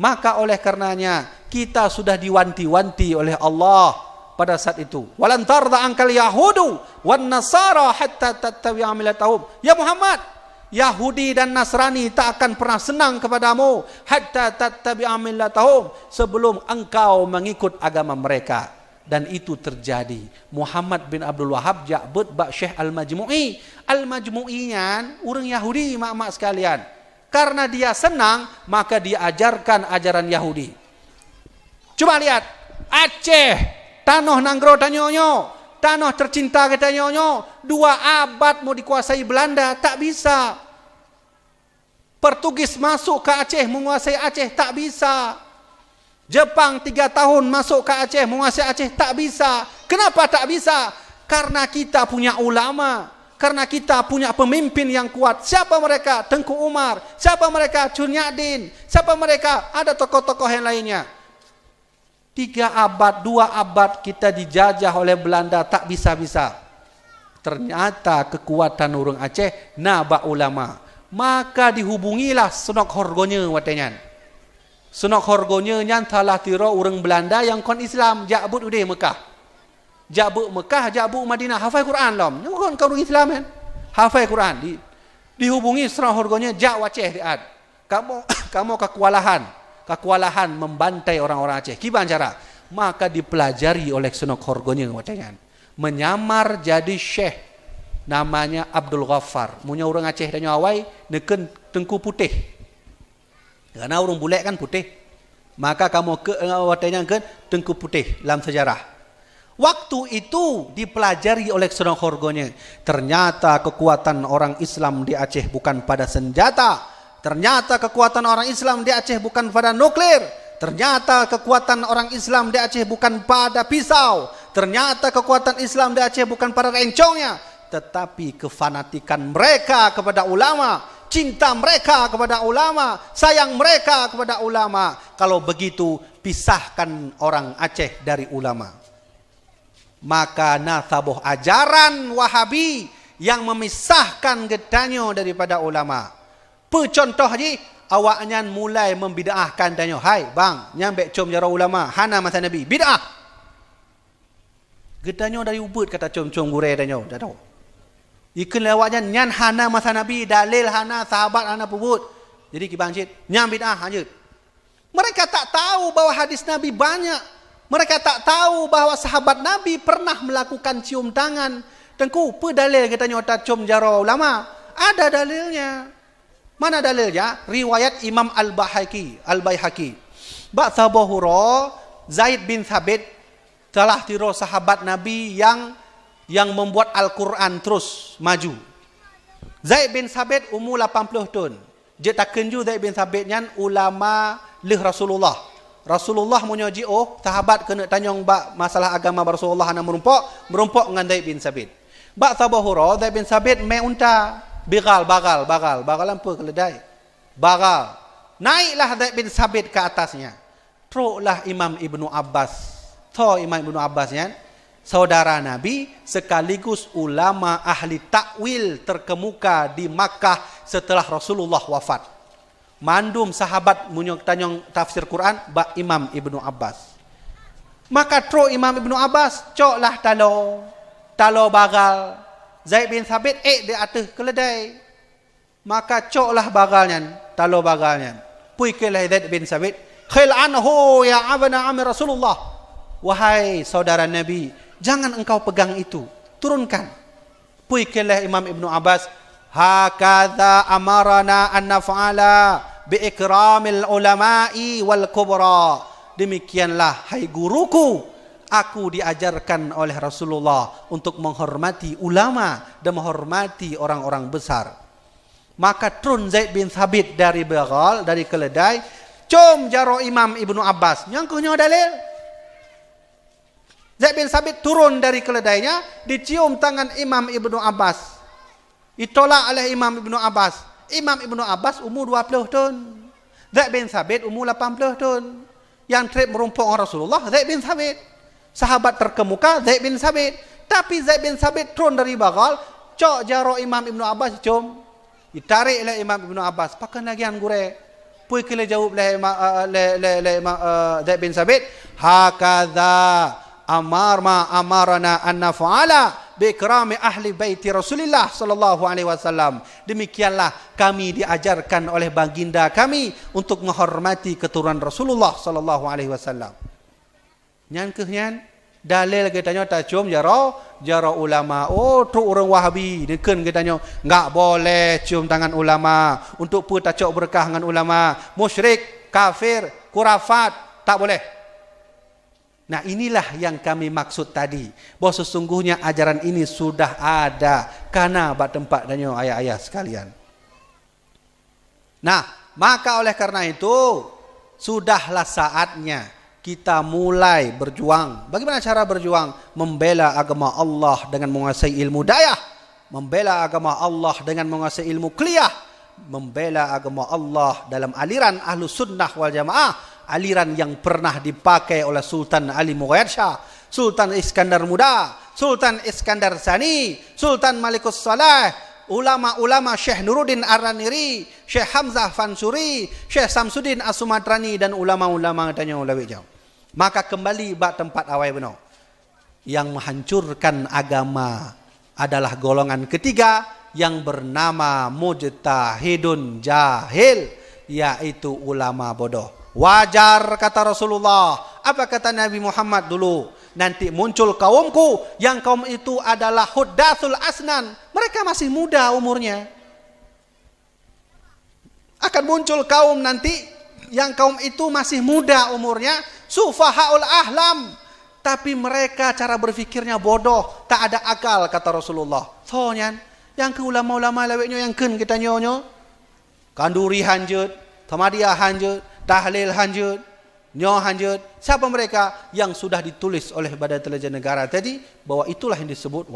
[SPEAKER 1] Maka oleh karenanya kita sudah diwanti-wanti oleh Allah pada saat itu. Walan tarda ankal yahudu wan nasara hatta tattabi'a millatahum. Ya Muhammad, Yahudi dan Nasrani tak akan pernah senang kepadamu hatta tattabi'a millatahum, sebelum engkau mengikut agama mereka. Dan itu terjadi. Muhammad bin Abdul Wahab jabut bak Syekh Al-Majmu'i. Al-Majmu'inya orang Yahudi mak-mak sekalian. Karena dia senang, maka dia ajarkan ajaran Yahudi. Coba lihat, Aceh, tanah nanggro tanyonyo, tanah tercinta kita nyonyo, 2 abad mau dikuasai Belanda, tak bisa. Portugis masuk ke Aceh, menguasai Aceh, tak bisa. Jepang 3 tahun masuk ke Aceh, menguasai Aceh, tak bisa. Kenapa tak bisa? Karena kita punya ulama. Karena kita punya pemimpin yang kuat. Siapa mereka? Tengku Umar. Siapa mereka? Cunyadin. Siapa mereka? Ada tokoh-tokoh yang lainnya. 3 abad, 2 abad kita dijajah oleh Belanda, tak bisa-bisa. Ternyata kekuatan orang Aceh nabak ulama. Maka dihubungilah Sunok Horgonya watanya. Sunok Horgonya yang telah tiro orang Belanda yang kon Islam jabut udah Mekah. Jabuk Mekah, jabuk Madinah, hafal Quran lom. Nyokon kau orang Islam kan? Hafal Quran. Dihubungi Sunok Horgonya jak Aceh diad. Kamu kekualahan membantai orang-orang Aceh. Gimana cara? Maka dipelajari oleh Sunok Horgonya watanya. Menyamar jadi syekh. Namanya Abdul Ghaffar. Punya orang Aceh dan nyawai neken Tengku Putih. Karena orang bule kan putih. Maka kamu ke watanya ke Tengku Putih dalam sejarah. Waktu itu dipelajari oleh Sunok Horgonya. Ternyata kekuatan orang Islam di Aceh bukan pada senjata. Ternyata kekuatan orang Islam di Aceh bukan pada nuklir. Ternyata kekuatan orang Islam di Aceh bukan pada pisau. Ternyata kekuatan Islam di Aceh bukan pada rencongnya. Tetapi kefanatikan mereka kepada ulama. Cinta mereka kepada ulama. Sayang mereka kepada ulama. Kalau begitu, pisahkan orang Aceh dari ulama. Maka nasabuh ajaran Wahabi yang memisahkan getanyo daripada ulama. Contoh je, awaknya mulai membid'ahkan tanyo. Hai bang, nyambek com jara ulama, hana masa Nabi, bid'ah. Getanyo dari ubud kata com-com gure tanyo, dah tahu. Ikan lewatnya nyan hana masa Nabi, dalil hana, sahabat hana pubut. Jadi kibang cit, nyam bid'ah lanjut. Mereka tak tahu bahwa hadis Nabi banyak. Mereka tak tahu bahawa sahabat Nabi pernah melakukan cium tangan. Tengku, apa dalil kita nyota cium jara ulama? Ada dalilnya. Mana dalilnya? Riwayat Imam Al-Baihaqi. Bak sabahura, Zaid bin Thabit telah tiro sahabat Nabi yang membuat Al-Quran terus maju. Zaid bin Sabit umur 80 tahun. Dia tak kenju Zaid bin Sabit nyan ulama leh Rasulullah. Rasulullah menyoji sahabat kena tanyong bak masalah agama Rasulullah nak merumpok dengan Zaid bin Sabit. Bak sabahura Zaid bin Sabit main unta, bagal apa keledai. Bagal. Naiklah Zaid bin Sabit ke atasnya. Teruklah Imam Ibnu Abbas. Imam Ibnu Abbas nyan saudara Nabi sekaligus ulama ahli takwil terkemuka di Makkah setelah Rasulullah wafat. Mandum sahabat munyok tanyong tafsir Quran bak Imam Ibnu Abbas. Maka tro Imam Ibnu Abbas coklah talo bagal. Zaid bin Sabit di atas keledai. Maka coklah bagalnya, talo bagalnya. Puikilah Zaid bin Sabit, khil anhu ya abna amir Rasulullah. Wahai saudara Nabi, jangan engkau pegang itu, turunkan. Puikilah Imam Ibnu Abbas, hakadha amarana an naf'ala bi ikramil ulama'i wal kubra. Demikianlah hai guruku, aku diajarkan oleh Rasulullah untuk menghormati ulama dan menghormati orang-orang besar. Maka turun Zaid bin Sabit dari bagal, dari keledai, com jaro Imam Ibnu Abbas. Nyangkuhnya dalil. Zaid bin Sabit turun dari keledainya, dicium tangan Imam Ibnu Abbas. Ditolak oleh Imam Ibnu Abbas. Imam Ibnu Abbas umur 20 tahun. Zaid bin Sabit umur 80 tahun. Yang trip merumpuk dengan Rasulullah, Zaid bin Sabit. Sahabat terkemuka, Zaid bin Sabit. Tapi Zaid bin Sabit turun dari bagal, cok jaro Imam Ibnu Abbas, cium. Ditarik oleh Imam Ibnu Abbas. Pakan lagi gure. Pui kile jawab oleh Zaid bin Sabit, hakadha amarana an naf'ala bi ikrami ahli baiti Rasulillah sallallahu alaihi wasallam. Demikianlah kami diajarkan oleh baginda kami untuk menghormati keturunan Rasulullah sallallahu alaihi wasallam. Nyan kehnyan dalil katanya tak cium jaro ulama. Tu orang Wahabi deken katanya enggak boleh cium tangan ulama. Untuk pu tacok berkah dengan ulama. Musyrik, kafir, kurafat, tak boleh. Nah, inilah yang kami maksud tadi. Bahawa sesungguhnya ajaran ini sudah ada karena bak tempat danyo ayah-ayah sekalian. Nah, maka oleh karena itu sudahlah saatnya kita mulai berjuang. Bagaimana cara berjuang? Membela agama Allah dengan menguasai ilmu dayah. Membela agama Allah dengan menguasai ilmu kliyah. Membela agama Allah dalam aliran ahlu sunnah wal jamaah. Aliran yang pernah dipakai oleh Sultan Ali Mughayat Shah, Sultan Iskandar Muda, Sultan Iskandar Sani, Sultan Malikus Saleh, ulama-ulama Syekh Nuruddin Ar-Raniri, Syekh Hamzah Fansuri, Syekh Samsuddin As-Sumatrani dan ulama-ulama tanya ulama jauh. Maka kembali bak tempat awal benar. Yang menghancurkan agama adalah golongan ketiga yang bernama mujtahidun jahil, yaitu ulama bodoh. Wajar kata Rasulullah. Apa kata Nabi Muhammad dulu? Nanti muncul kaumku yang kaum itu adalah huddathul asnan. Mereka masih muda umurnya. Akan muncul kaum nanti yang kaum itu masih muda umurnya, sufahaul ahlam, tapi mereka cara berfikirnya bodoh, tak ada akal kata Rasulullah. Soalnya yang ke ulama-ulama leweknya yang ken kita nyonyo, kanduri hanjut, tamadiyah hanjut, tahlil hanjut, nyo hanjut. Siapa mereka? Yang sudah ditulis oleh Badan Intelijen Negara tadi bahwa itulah yang disebut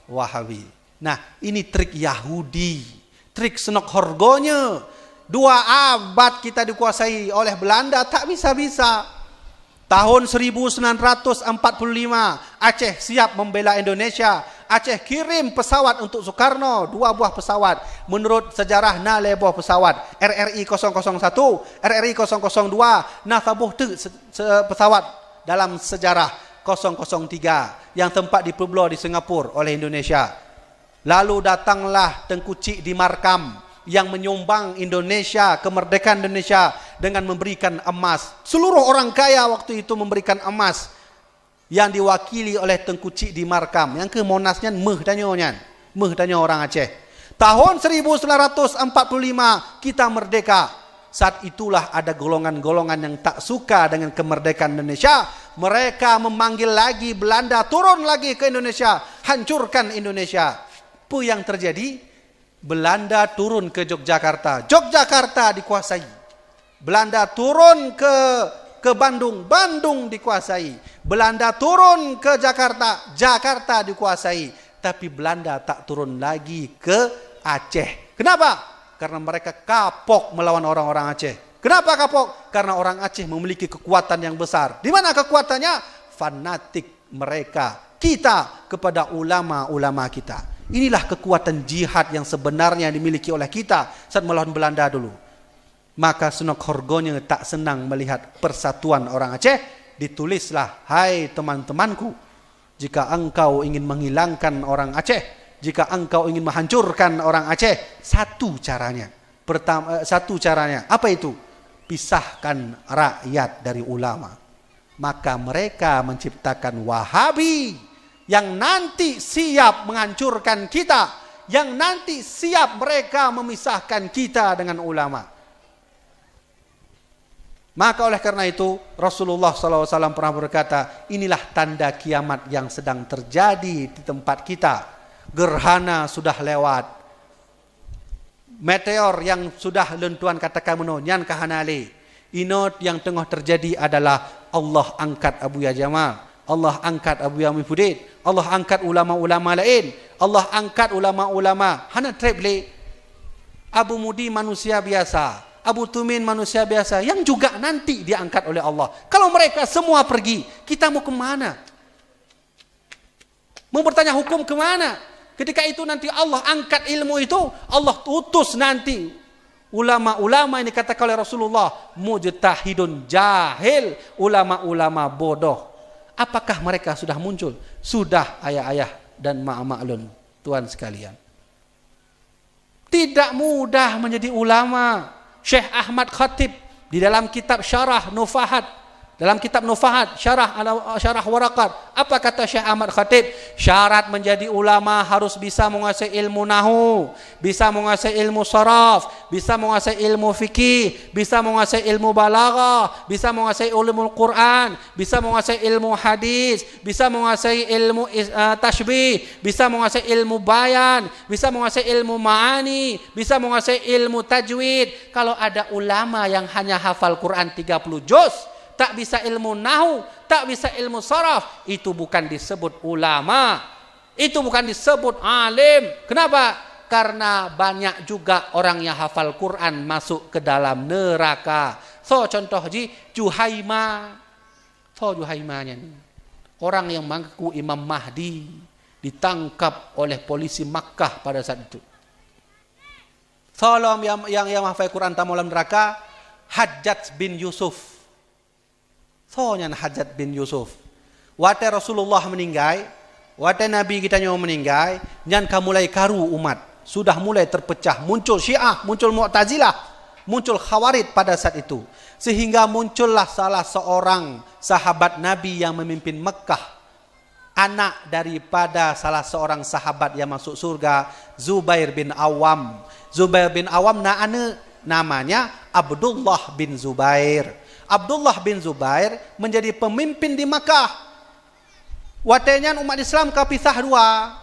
[SPEAKER 1] Wahabi. Nah, ini trik Yahudi, trik senok horgonya. 2 abad kita dikuasai oleh Belanda, tak bisa-bisa. Tahun 1945 Aceh siap membela Indonesia. Aceh kirim pesawat untuk Soekarno, 2 buah pesawat. Menurut sejarah na leboh pesawat RRI 001, RRI 002, na tabuh tu pesawat dalam sejarah 003 yang tempat dipueblo di Singapura oleh Indonesia. Lalu datanglah Tengku Cik di Markam yang menyumbang Indonesia, kemerdekaan Indonesia dengan memberikan emas. Seluruh orang kaya waktu itu memberikan emas yang diwakili oleh Tengku Cik di Markam. Yang ke Monasnya meh tanya orang Aceh. Tahun 1945 kita merdeka. Saat itulah ada golongan-golongan yang tak suka dengan kemerdekaan Indonesia. Mereka memanggil lagi Belanda turun lagi ke Indonesia, hancurkan Indonesia. Apa yang terjadi? Belanda turun ke Yogyakarta, Yogyakarta dikuasai. Belanda turun ke Bandung, Bandung dikuasai. Belanda turun ke Jakarta, Jakarta dikuasai. Tapi Belanda tak turun lagi ke Aceh. Kenapa? Karena mereka kapok melawan orang-orang Aceh. Kenapa kapok? Karena orang Aceh memiliki kekuatan yang besar. Di mana kekuatannya? Fanatik mereka, kita kepada ulama-ulama kita. Inilah kekuatan jihad yang sebenarnya dimiliki oleh kita saat melawan Belanda dulu. Maka Sunok Horgonya tak senang melihat persatuan orang Aceh. Ditulislah, hai teman-temanku, jika engkau ingin menghilangkan orang Aceh, jika engkau ingin menghancurkan orang Aceh, satu caranya. Satu caranya, apa itu? Pisahkan rakyat dari ulama. Maka mereka menciptakan Wahabi yang nanti siap menghancurkan kita, yang nanti siap mereka memisahkan kita dengan ulama. Maka oleh karena itu Rasulullah SAW pernah berkata, inilah tanda kiamat yang sedang terjadi di tempat kita. Gerhana sudah lewat, meteor yang sudah lentuan katakan menonyan kahanale. Inot yang tengah terjadi adalah Allah angkat Abu Ya Jamal, Allah angkat Abu Ya Mifudid, Allah angkat ulama-ulama lain, Allah angkat ulama-ulama hana treble. Abu Mudi manusia biasa, Abu Tumin manusia biasa yang juga nanti diangkat oleh Allah. Kalau mereka semua pergi, kita mau kemana? Mau bertanya hukum kemana? Ketika itu nanti Allah angkat ilmu itu, Allah utus nanti ulama-ulama ini katakan oleh Rasulullah, mujtahidun jahil, ulama-ulama bodoh. Apakah mereka sudah muncul? Sudah ayah-ayah dan mak-maklun, tuan sekalian. Tidak mudah menjadi ulama. Syekh Ahmad Khatib di dalam kitab Syarah Nufahat, dalam kitab Nufahat, Syarah Waraqat, apa kata Syekh Ahmad Khatib? Syarat menjadi ulama harus bisa menguasai ilmu nahu, bisa menguasai ilmu saraf, bisa menguasai ilmu fikih, bisa menguasai ilmu balaghah, bisa menguasai ilmu Quran, bisa menguasai ilmu hadis, bisa menguasai ilmu tashbih, bisa menguasai ilmu bayan, bisa menguasai ilmu ma'ani, bisa menguasai ilmu tajwid. Kalau ada ulama yang hanya hafal Quran 30 juz, tak bisa ilmu nahu, tak bisa ilmu saraf, itu bukan disebut ulama, itu bukan disebut alim. Kenapa? Karena banyak juga orang yang hafal Quran masuk ke dalam neraka. So contoh Juhaima. So Juhaimanya nih, orang yang mengaku Imam Mahdi ditangkap oleh polisi Makkah pada saat itu. Salam yang hafal Quran tamu dalam neraka, Hajjaj bin Yusuf. Soalnya Hajjaj bin Yusuf. Wate Rasulullah meninggal, wate Nabi kita nyawa meninggal, nyan mulai karu umat, sudah mulai terpecah, muncul Syiah, muncul Mu'tazilah, muncul Khawarid pada saat itu. Sehingga muncullah salah seorang sahabat Nabi yang memimpin Mekah, anak daripada salah seorang sahabat yang masuk surga, Zubair bin Awam. Zubair bin Awam namanya Abdullah bin Zubair. Abdullah bin Zubair menjadi pemimpin di Makkah. Watenya umat Islam kepisah dua.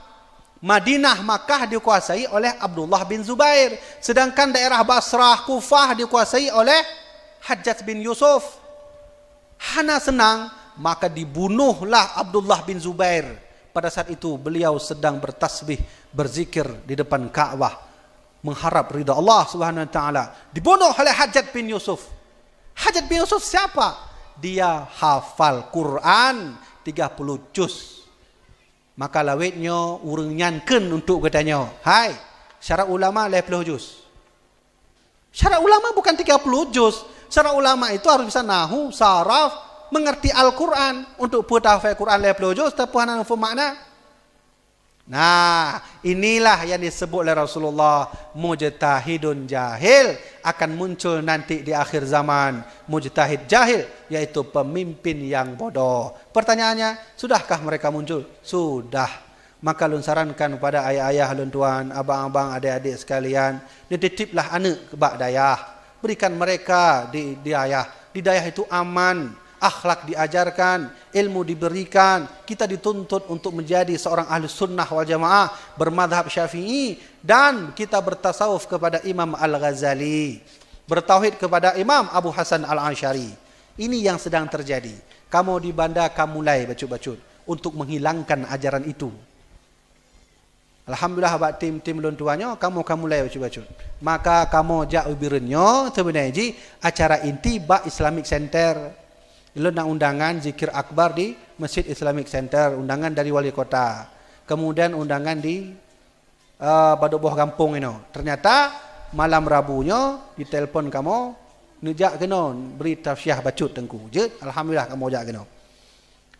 [SPEAKER 1] Madinah, Makkah dikuasai oleh Abdullah bin Zubair, sedangkan daerah Basrah, Kufah dikuasai oleh Hajjaj bin Yusuf. Hana senang, maka dibunuhlah Abdullah bin Zubair. Pada saat itu beliau sedang bertasbih, berzikir di depan Ka'bah, mengharap ridha Allah Subhanahu wa taala. Dibunuh oleh Hajjaj bin Yusuf. Hajjaj bin Yusuf siapa? Dia hafal Quran 30 juz. Maka lawitnya urang nyanken untuk katanya, hai, syarat ulama 50 juz. Syarat ulama bukan 30 juz. Syarat ulama itu harus bisa nahu, saraf, mengerti Al-Quran. Untuk buat hafal Quran 50 juz, tapi hana makna. Nah, inilah yang disebut oleh Rasulullah, mujtahidun jahil, akan muncul nanti di akhir zaman mujtahid jahil, yaitu pemimpin yang bodoh. Pertanyaannya, sudahkah mereka muncul? Sudah. Maka lun sarankan kepada ayah-ayah, lun tuan, abang-abang, adik-adik sekalian, dititiplah anak ke bak dayah. Berikan mereka di dayah. Di dayah itu aman. akhlak diajarkan, ilmu diberikan. Kita dituntut untuk menjadi seorang ahli sunnah wal jamaah bermadhab Syafi'i, dan kita bertasawuf kepada Imam Al-Ghazali, bertauhid kepada Imam Abu Hasan Al-Asy'ari. Ini yang sedang terjadi. Kamu di bandar kamu mulai bacut-bacut untuk menghilangkan ajaran itu. Alhamdulillah buat tim-tim lon tuanya kamu mulai bacut-bacut. Maka kamu jak ubirenyo sebenarnya acara inti bak Islamic Center. Lon nak undangan zikir akbar di Masjid Islamic Center, undangan dari wali kota. Kemudian undangan di Baduk Boh Kampung ini. Ternyata malam Rabunya ditelepon kamu nejak kena beri tafsyah bacut tengku. Je alhamdulillah kamu jak kena.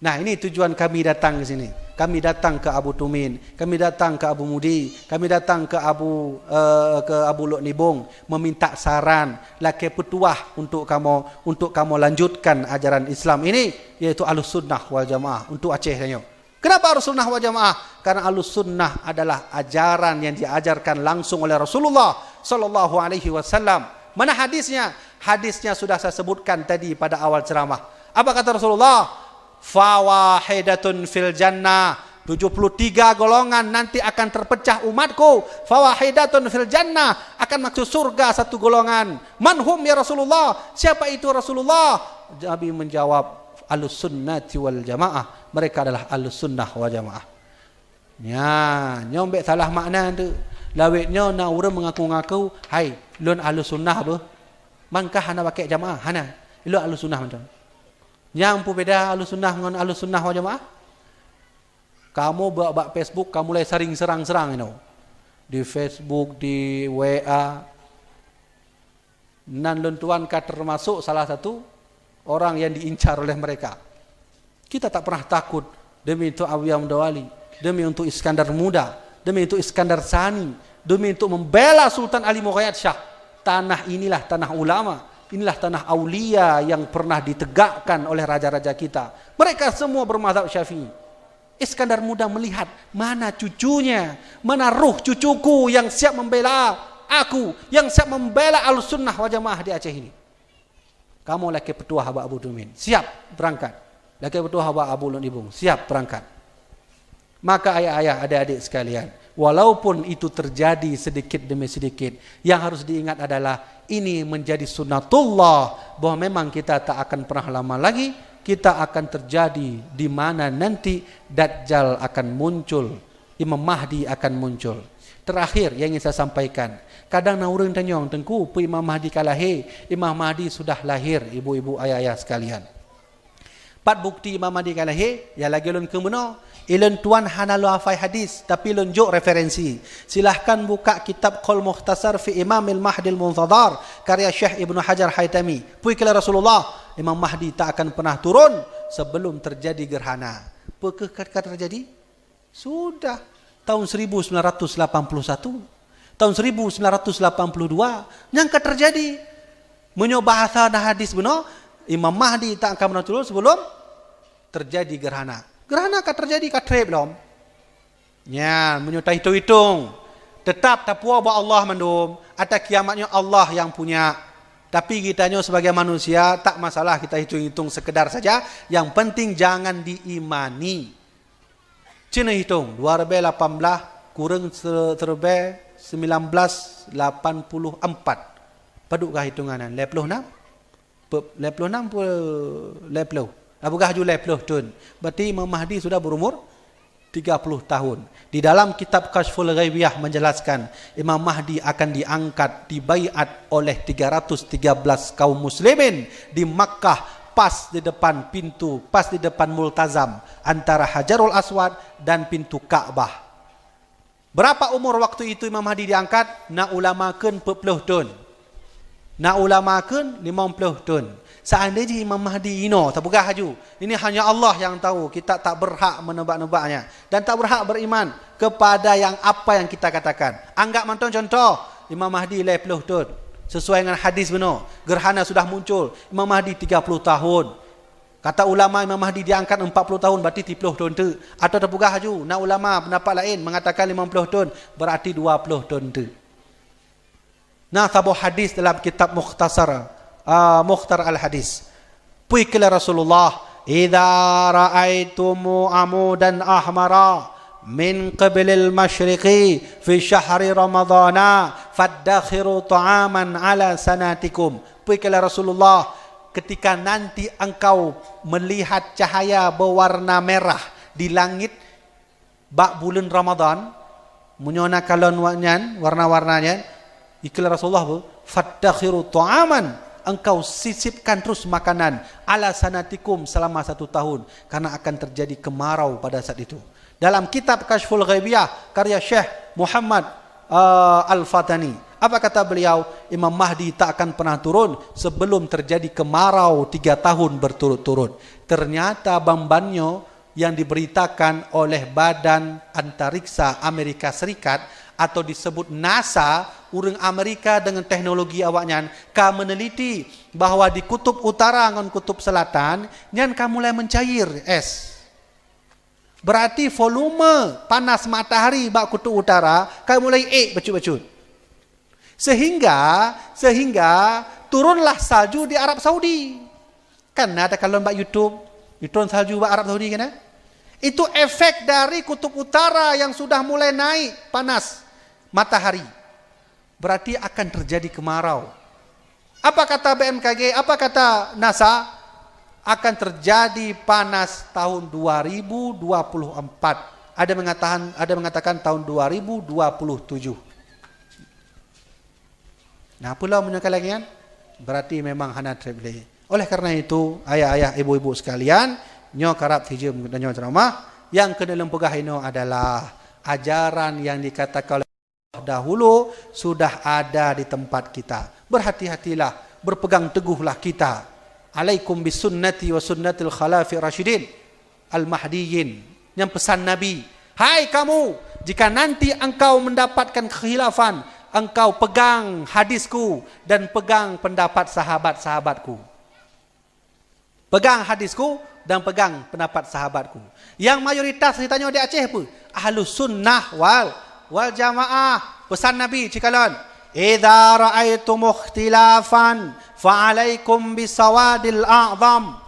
[SPEAKER 1] Nah, ini tujuan kami datang ke sini. Kami datang ke Abu Tumin, kami datang ke Abu Mudi, kami datang ke Abu Lok Nibong meminta saran, laki petuah untuk kamu lanjutkan ajaran Islam ini, yaitu Ahlussunnah wal Jamaah untuk Aceh tanya. Kenapa Ahlussunnah wal Jamaah? Karena Ahlussunnah adalah ajaran yang diajarkan langsung oleh Rasulullah sallallahu alaihi wasallam. Mana hadisnya? Hadisnya sudah saya sebutkan tadi pada awal ceramah. Apa kata Rasulullah? Fawahidatun fil jannah, 73 golongan nanti akan terpecah umatku. Fawahidatun fil jannah, akan masuk surga satu golongan. Manhum ya Rasulullah? Siapa itu Rasulullah? Nabi menjawab, Ahlussunnati wal Jamaah. Mereka adalah Ahlussunnah wal Jamaah. Ya, nyombek salah makna tu. Lawitnya na orang mengaku-ngaku, hai, lun Ahlussunnah apa? Mangkah hana pakai jamaah, hana. Lu Ahlussunnah macam. Yang berbeza Ahlussunnah dengan Ahlussunnah wal Jamaah. Kamu buat Facebook, kamu mulai sering serang-serang itu. Di Facebook, di WA. Nan lentuan ka termasuk salah satu orang yang diincar oleh mereka. Kita tak pernah takut demi untuk Awiyah Mudawali, demi untuk Iskandar Muda, demi untuk Iskandar Sani, demi untuk membela Sultan Ali Mughayat Shah. Tanah inilah tanah ulama. Inilah tanah aulia yang pernah ditegakkan oleh raja-raja kita. Mereka semua bermazhab Syafi'i. Iskandar Muda melihat mana cucunya, mana ruh cucuku yang siap membela aku, yang siap membela Ahlussunnah wal Jamaah di Aceh ini. Kamu laki petuah Abah Abu Tumin, siap berangkat. Laki petuah Abah Abu Lok Nibong, siap berangkat. Maka ayah-ayah, adik-adik sekalian, walaupun itu terjadi sedikit demi sedikit, yang harus diingat adalah ini menjadi sunnatullah, bahwa memang kita tak akan pernah lama lagi, kita akan terjadi di mana nanti Dajjal akan muncul, Imam Mahdi akan muncul. Terakhir yang ingin saya sampaikan, kadang orang tanya, tengku, Imam Mahdi kalahir, Imam Mahdi sudah lahir, ibu-ibu ayah-ayah sekalian. 4 bukti Imam Mahdi kalahir, ya lagi lun kemuno. Ilun tuan hana lu hafai hadis, tapi lunjuk referensi. Silahkan buka kitab Qaul Mukhtasar fi Imamil Mahdil Muntadhar karya Syekh Ibnu Hajar Haitami. Pui kala Rasulullah, Imam Mahdi tak akan pernah turun sebelum terjadi gerhana. Apakah terjadi? Sudah tahun 1981, tahun 1982 yang terjadi. Menyo bahasa dah hadis benar, Imam Mahdi tak akan pernah turun sebelum terjadi gerhana. Gerhana akan terjadi katre belum? Ya, menyutai hitung-hitung. Tetap tapua bahwa Allah mandum. Ada kiamatnya Allah yang punya. Tapi kitanya sebagai manusia tak masalah kita hitung-hitung sekedar saja. Yang penting jangan diimani. Cina hitung 2018 kurang terbe 1984. Padukkah hitunganan? 56? 56 pun 50. Apakah haju 50 tahun? Berarti Imam Mahdi sudah berumur 30 tahun. Di dalam kitab Kashful Ghaibiyah menjelaskan Imam Mahdi akan diangkat, dibaiat oleh 313 kaum muslimin di Makkah, pas di depan pintu, pas di depan multazam antara Hajarul Aswad dan pintu Ka'bah. Berapa umur waktu itu Imam Mahdi diangkat? Nak ulamakeun 40 tahun. Nak ulamakeun 50 tahun. Seandainya Imam Mahdi ino tak bergah haju. Ini hanya Allah yang tahu. Kita tak berhak menebak-nebaknya dan tak berhak beriman kepada yang apa yang kita katakan. Anggap mantan contoh Imam Mahdi 50 tahun. Sesuai dengan hadis benar. Gerhana sudah muncul. Imam Mahdi 30 tahun. Kata ulama Imam Mahdi diangkat 40 tahun berarti 30 tahun tu. Atau tak bergah haju. Nah ulama pendapat lain mengatakan 50 tahun berarti 20 tahun tu. Nah, sebuah hadis dalam kitab Mukhtasar Mukhtar al-Hadis. Pui kala Rasulullah, idza ra'aitumu amudan ahmara min qablil masyriqi fi syahri ramadhana fadakhiru ta'aman ala sanatikum. Pui kala Rasulullah, ketika nanti engkau melihat cahaya berwarna merah di langit bak bulan Ramadan, munyona kalon warna-warnanya, iklan Rasulullah fadakhiru ta'aman, engkau sisipkan terus makanan ala sanatikum selama 1 tahun, karena akan terjadi kemarau pada saat itu. Dalam kitab Kashful Ghaibiyah karya Syekh Muhammad Al-Fatani, apa kata beliau? Imam Mahdi tak akan pernah turun sebelum terjadi kemarau 3 tahun berturut-turut. Ternyata Bambanyo yang diberitakan oleh Badan Antariksa Amerika Serikat atau disebut NASA, urang Amerika dengan teknologi awaknya ka meneliti bahawa di kutub utara dengan kutub selatan nyan ka mulai mencair es. Berarti volume panas matahari bak kutub utara ka mulai becut-becut. Sehingga turunlah salju di Arab Saudi. Kan ada kalau bak YouTube turun salju bak Arab Saudi kan? Itu efek dari kutub utara yang sudah mulai naik panas matahari. Berarti akan terjadi kemarau. Apa kata BMKG? Apa kata NASA? Akan terjadi panas tahun 2024. Ada mengatakan tahun 2027. Nah, pula menyangka lagi kan? Berarti memang hana trebele. Oleh karena itu, ayah-ayah, ibu-ibu sekalian, nyo karap hijau dan nyo ceramah, yang kena lempegah ini adalah ajaran yang dikatakan oleh Allah dahulu sudah ada di tempat kita. Berhati-hatilah, berpegang teguhlah kita. Alaikum bisunnati wa sunnatil khalafi rasyidin al-mahdiyyin. Yang pesan Nabi, hai kamu, jika nanti engkau mendapatkan kekhilafan, engkau pegang hadisku dan pegang pendapat sahabat-sahabatku. Pegang hadisku dan pegang pendapat sahabatku. Yang mayoritas ditanya di Aceh apa? Ahlus sunnah wal jamaah. Pesan Nabi cikalon, idza ra'aitum ikhtilafan fa'alaikum bisawadil a'zam.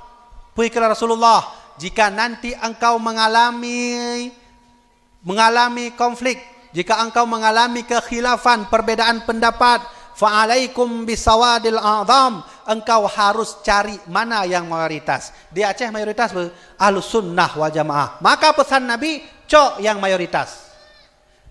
[SPEAKER 1] Puikala Rasulullah, jika nanti engkau mengalami konflik, jika engkau mengalami kekhilafan, perbedaan pendapat, fa'alaikum bisawadil a'zam, engkau harus cari mana yang mayoritas. Di Aceh mayoritas ahlus sunnah wal jamaah. Maka pesan Nabi, cok yang mayoritas.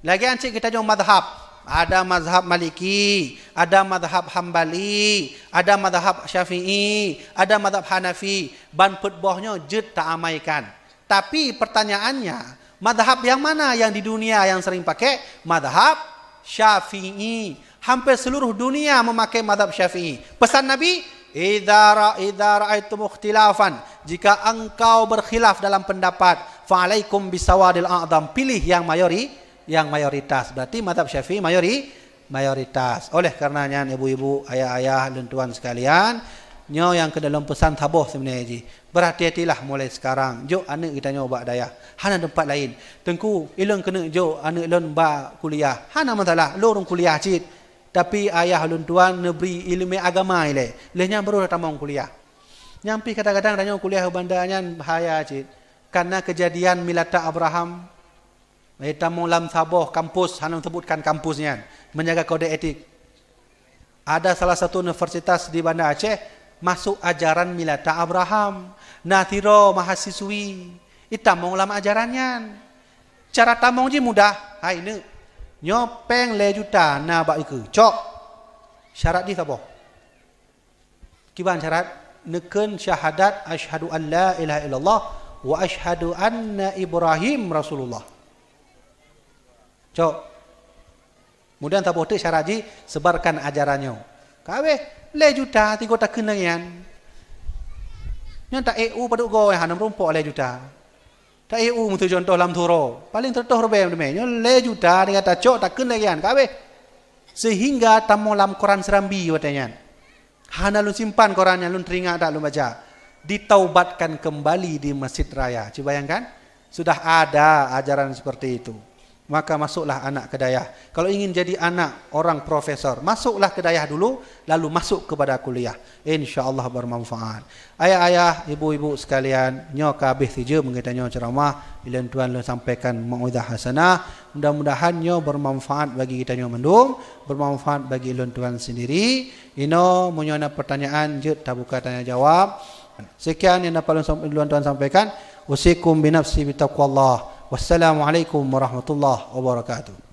[SPEAKER 1] Lagi ancik kita jom mazhab. Ada mazhab Maliki, ada mazhab Hambali, ada mazhab Syafi'i, ada mazhab Hanafi. Ban petbohnya jet tak amaikan. Tapi pertanyaannya, mazhab yang mana yang di dunia yang sering pakai? Mazhab Syafi'i. Hampir seluruh dunia memakai mazhab Syafi'i. Pesan Nabi, idza ra'aitum ikhtilafan, jika engkau berkhilaf dalam pendapat, fa'alaikum bisawadil a'zam, pilih yang mayoritas. Berarti mazhab Syafi'i mayoritas. Oleh karenanya ibu-ibu, ayah-ayah dan tuan sekalian, nyo yang ke dalam pesan tabuh sebenarnya ji. Berhati-hatilah mulai sekarang. Jo anak kita nyoba daya. Hana tempat lain. Tengku ilon kena jo anak ilon ba kuliah. Hana masalah, lorong kuliah cit. Tapi ayah lun tuan neberi ilmu agama ile. Lehnya baru datang mau kuliah. Nyampi kadang-kadang tanya kuliah bandanya bahaya cit. Karena kejadian Milata Abraham, kita mau lam saboh kampus, hana sebutkan kampusnya, menjaga kode etik. Ada salah satu universitas di Banda Aceh masuk ajaran Milata Abraham. Nathiro mahasiswi, kita mau lam ajarannya. Cara tamong je mudah. Hai ne, nyopeng le juta na bak iku. Cok. Syarat di saboh. Kiban syarat? Neken syahadat asyhadu an la ilaha illallah wa asyhadu anna Ibrahim Rasulullah. Cok. Kemudian tak boleh syarat ji sebarkan ajarannya. Kawe le juta tigo tak kenangan. Yang tak EU pada go yang hanam rumpok le juta. Tak EU mutu contoh lam thuro. Paling tertoh robem deme. Nyo le juta dengan tak cok tak kenangan. Kawe sehingga tamu lam Quran serambi watanya. Hana lu simpan Qurannya lu teringat tak lu baca. Ditaubatkan kembali di Masjid Raya. Coba bayangkan, sudah ada ajaran seperti itu. maka masuklah anak ke dayah. Kalau ingin jadi anak orang profesor, masuklah ke dayah dulu, lalu masuk kepada kuliah. InsyaAllah bermanfaat. Ayah-ayah, ibu-ibu sekalian, nyo kabeh saja mengenai nyo ceramah, bila tuan lo sampaikan mau'izah hasanah, mudah-mudahan nyo bermanfaat bagi kita nyo mendung, bermanfaat bagi tuan sendiri. Ino menyona pertanyaan, je tak buka tanya jawab. Sekian yang dapat tuan sampaikan. Usikum binafsi bitaqwallah. Wassalamualaikum warahmatullahi wabarakatuh.